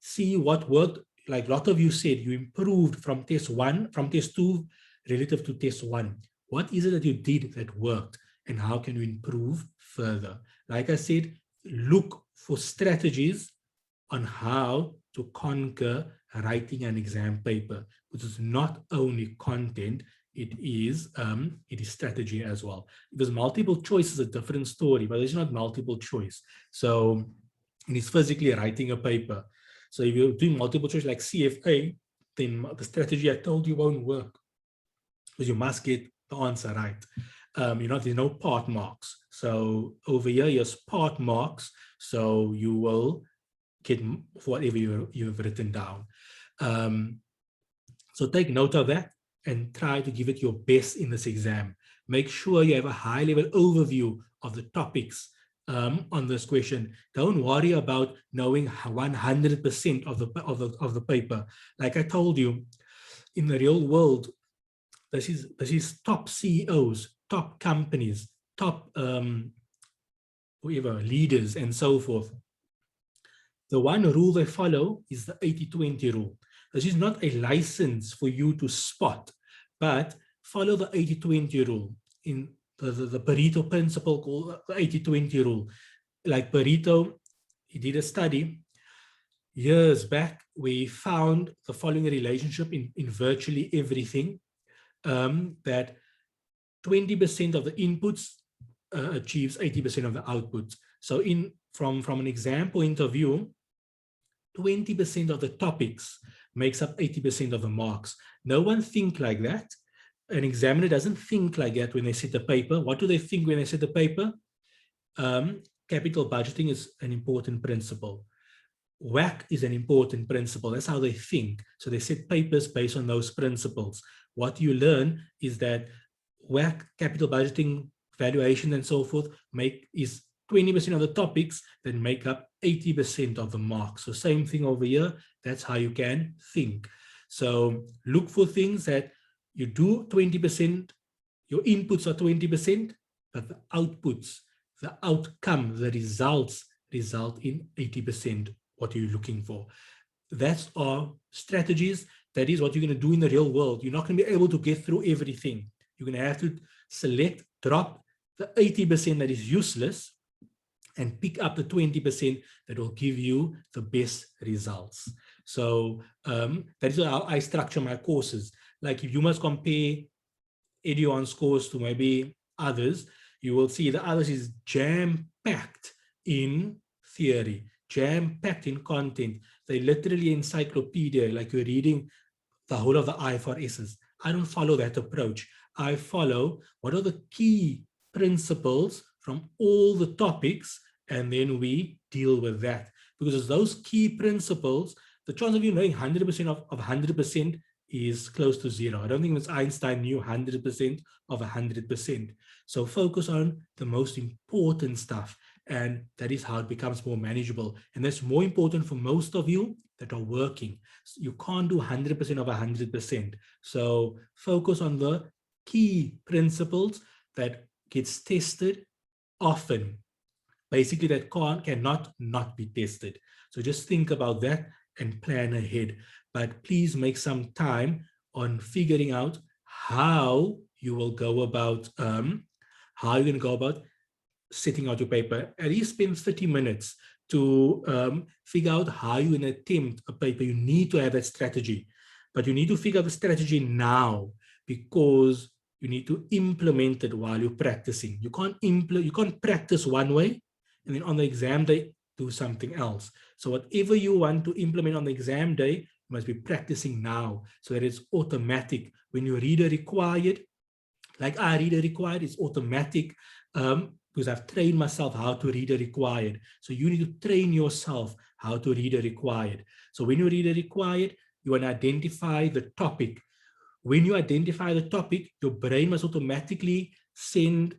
See what worked. Like a lot of you said, you improved from test 2 relative to test 1. What is it that you did that worked, and how can you improve further? Like I said, look for strategies on how to conquer writing an exam paper, which is not only content, it is strategy as well. Because multiple choice is a different story, but it's not multiple choice. So it is physically writing a paper. So if you're doing multiple choice like CFA, then the strategy I told you won't work, because you must get the answer right. There's no part marks. So over here, here's part marks. So you will get whatever you've written down. So take note of that and try to give it your best in this exam. Make sure you have a high-level overview of the topics on this question. Don't worry about knowing 100% of the paper. Like I told you, in the real world, this is top CEOs, top companies, top leaders, and so forth. The one rule they follow is the 80-20 rule. This is not a license for you to spot, but follow the 80-20 rule. In the Pareto principle called the 80-20 rule. Like Pareto, he did a study years back. We found the following relationship in virtually everything, that 20% of the inputs achieves 80% of the outputs. So from an exam point of view, 20% of the topics makes up 80% of the marks. No one think like that. An examiner doesn't think like that when they set the paper. What do they think when they set the paper? Capital budgeting is an important principle. WAC is an important principle. That's how they think. So they set papers based on those principles. What you learn is that WAC, capital budgeting, valuation, and so forth is 20% of the topics that make up 80% of the marks. So same thing over here. That's how you can think. So look for things that you do 20%, your inputs are 20%, but the outputs, the outcome, the results result in 80% what you're looking for. That's our strategies. That is what you're going to do in the real world. You're not going to be able to get through everything. You're going to have to select, drop the 80% that is useless and pick up the 20% that will give you the best results. So that is how I structure my courses. Like if you must compare Eduon's course to maybe others, you will see the others is jam-packed in theory, jam-packed in content. They literally encyclopedia, like you're reading the whole of the IFRSs. I don't follow that approach. I follow what are the key principles from all the topics, and then we deal with that. Because those key principles, the chance of you knowing 100% of 100% is close to zero. I don't think Einstein knew 100% of 100%. So focus on the most important stuff, and that is how it becomes more manageable. And that's more important for most of you that are working. You can't do 100% of 100%. So focus on the key principles that gets tested often. Basically, that cannot not be tested. So just think about that and plan ahead. But please make some time on figuring out how you will go about, how you're going to go about setting out your paper. At least spend 30 minutes to figure out how you're going to attempt a paper. You need to have that strategy, but you need to figure out the strategy now, because you need to implement it while you're practicing. You can't practice one way and then on the exam day do something else. So whatever you want to implement on the exam day, you must be practicing now so that it's automatic. When you read a required, like I read a required, it's automatic because I've trained myself how to read a required. So you need to train yourself how to read a required. So when you read a required, you want to identify the topic. When you identify the topic, your brain must automatically send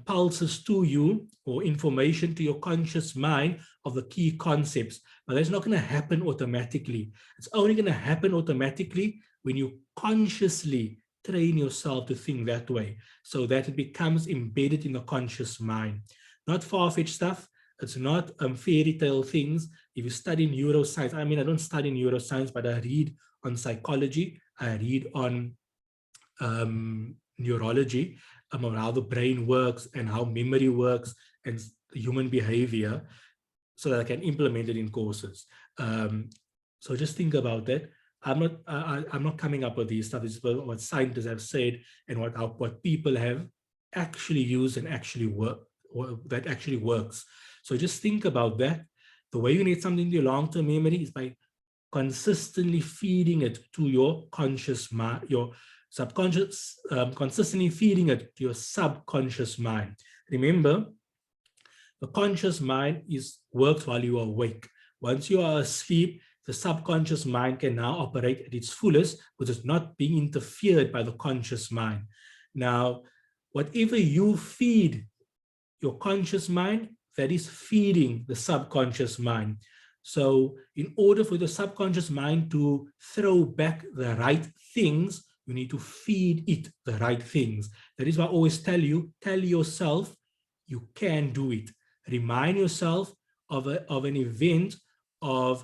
pulses to you or information to your conscious mind of the key concepts. But that's not going to happen automatically. It's only going to happen automatically when you consciously train yourself to think that way, so that it becomes embedded in the conscious mind. Not far-fetched stuff. It's not fairy tale things. If you study neuroscience, I mean, I don't study neuroscience, but I read on psychology. I read on neurology, on how the brain works and how memory works and the human behavior so that I can implement it in courses. So just think about that. I'm not coming up with these stuff. This is what scientists have said and what people have actually used and actually that actually works. So just think about that. The way you need something to your long-term memory is by consistently feeding it to your conscious mind, your subconscious, consistently feeding it to your subconscious mind. Remember, the conscious mind works while you are awake. Once you are asleep, the subconscious mind can now operate at its fullest, which is not being interfered by the conscious mind. Now, whatever you feed your conscious mind, that is feeding the subconscious mind. So in order for the subconscious mind to throw back the right things, you need to feed it the right things. That is why I always tell yourself, you can do it. Remind yourself of an event where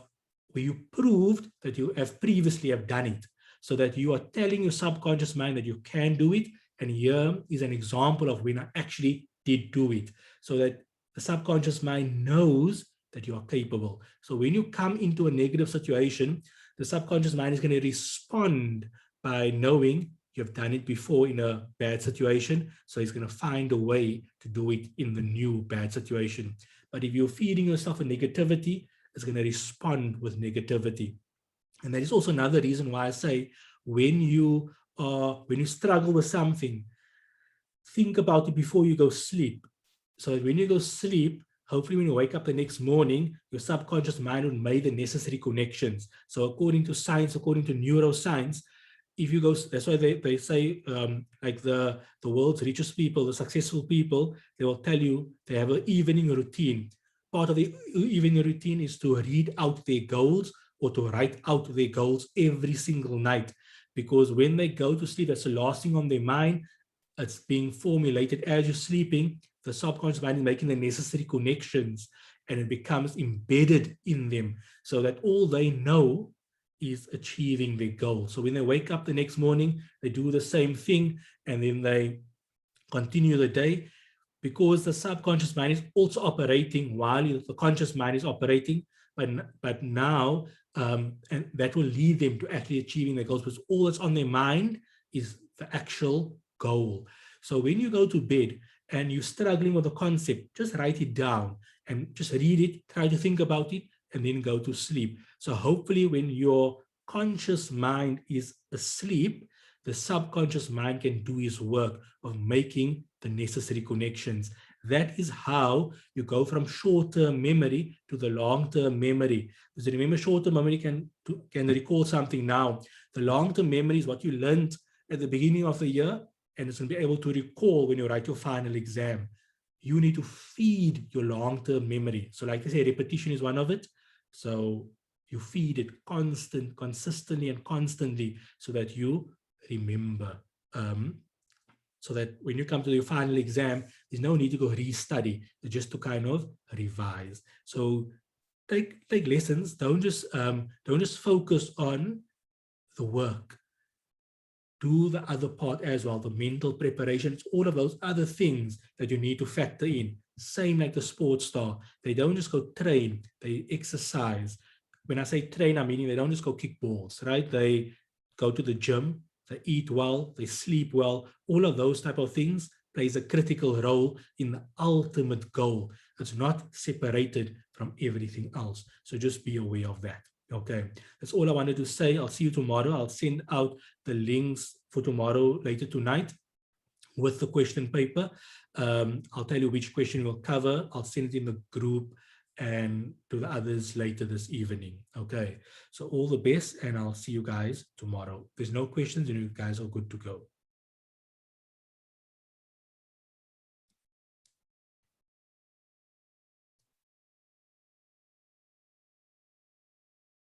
you proved that you have previously have done it, so that you are telling your subconscious mind that you can do it. And here is an example of when I actually did do it, so that the subconscious mind knows that you are capable. So when you come into a negative situation, the subconscious mind is going to respond by knowing you've done it before in a bad situation. So it's going to find a way to do it in the new bad situation. But if you're feeding yourself a negativity, it's going to respond with negativity. And that is also another reason why I say when you struggle with something, think about it before you go sleep. So when you go sleep, hopefully when you wake up the next morning, your subconscious mind will make the necessary connections. So according to science, according to neuroscience, if you go, that's why they say like the world's richest people, the successful people, they will tell you they have an evening routine. Part of the evening routine is to read out their goals or to write out their goals every single night. Because when they go to sleep, that's the last thing on their mind. It's being formulated as you're sleeping. The subconscious mind is making the necessary connections and it becomes embedded in them so that all they know is achieving their goal. So when they wake up the next morning, they do the same thing and then they continue the day, because the subconscious mind is also operating while the conscious mind is operating, but now, and that will lead them to actually achieving their goals, because all that's on their mind is the actual goal. So when you go to bed and you're struggling with a concept, just write it down and just read it, try to think about it, and then go to sleep. So hopefully when your conscious mind is asleep, the subconscious mind can do its work of making the necessary connections. That is how you go from short-term memory to the long-term memory. Because remember, short-term memory can recall something now. The long-term memory is what you learned at the beginning of the year, and it's going to be able to recall when you write your final exam. You need to feed your long-term memory. So like I say, repetition is one of it. So you feed it consistently and constantly so that you remember. So that when you come to your final exam, there's no need to go restudy, just to kind of revise. So take lessons. Don't just focus on the work. Do the other part as well, the mental preparations, all of those other things that you need to factor in. Same like the sports star. They don't just go train, they exercise. When I say train, I'm meaning they don't just go kick balls, right? They go to the gym, they eat well, they sleep well. All of those type of things plays a critical role in the ultimate goal. It's not separated from everything else. So just be aware of that. Okay, that's all I wanted to say. I'll see you tomorrow. I'll send out the links for tomorrow later tonight with the question paper. I'll tell you which question we'll cover. I'll send it in the group and to the others later this evening. Okay, so all the best, and I'll see you guys tomorrow. If there's no questions, and you guys are good to go.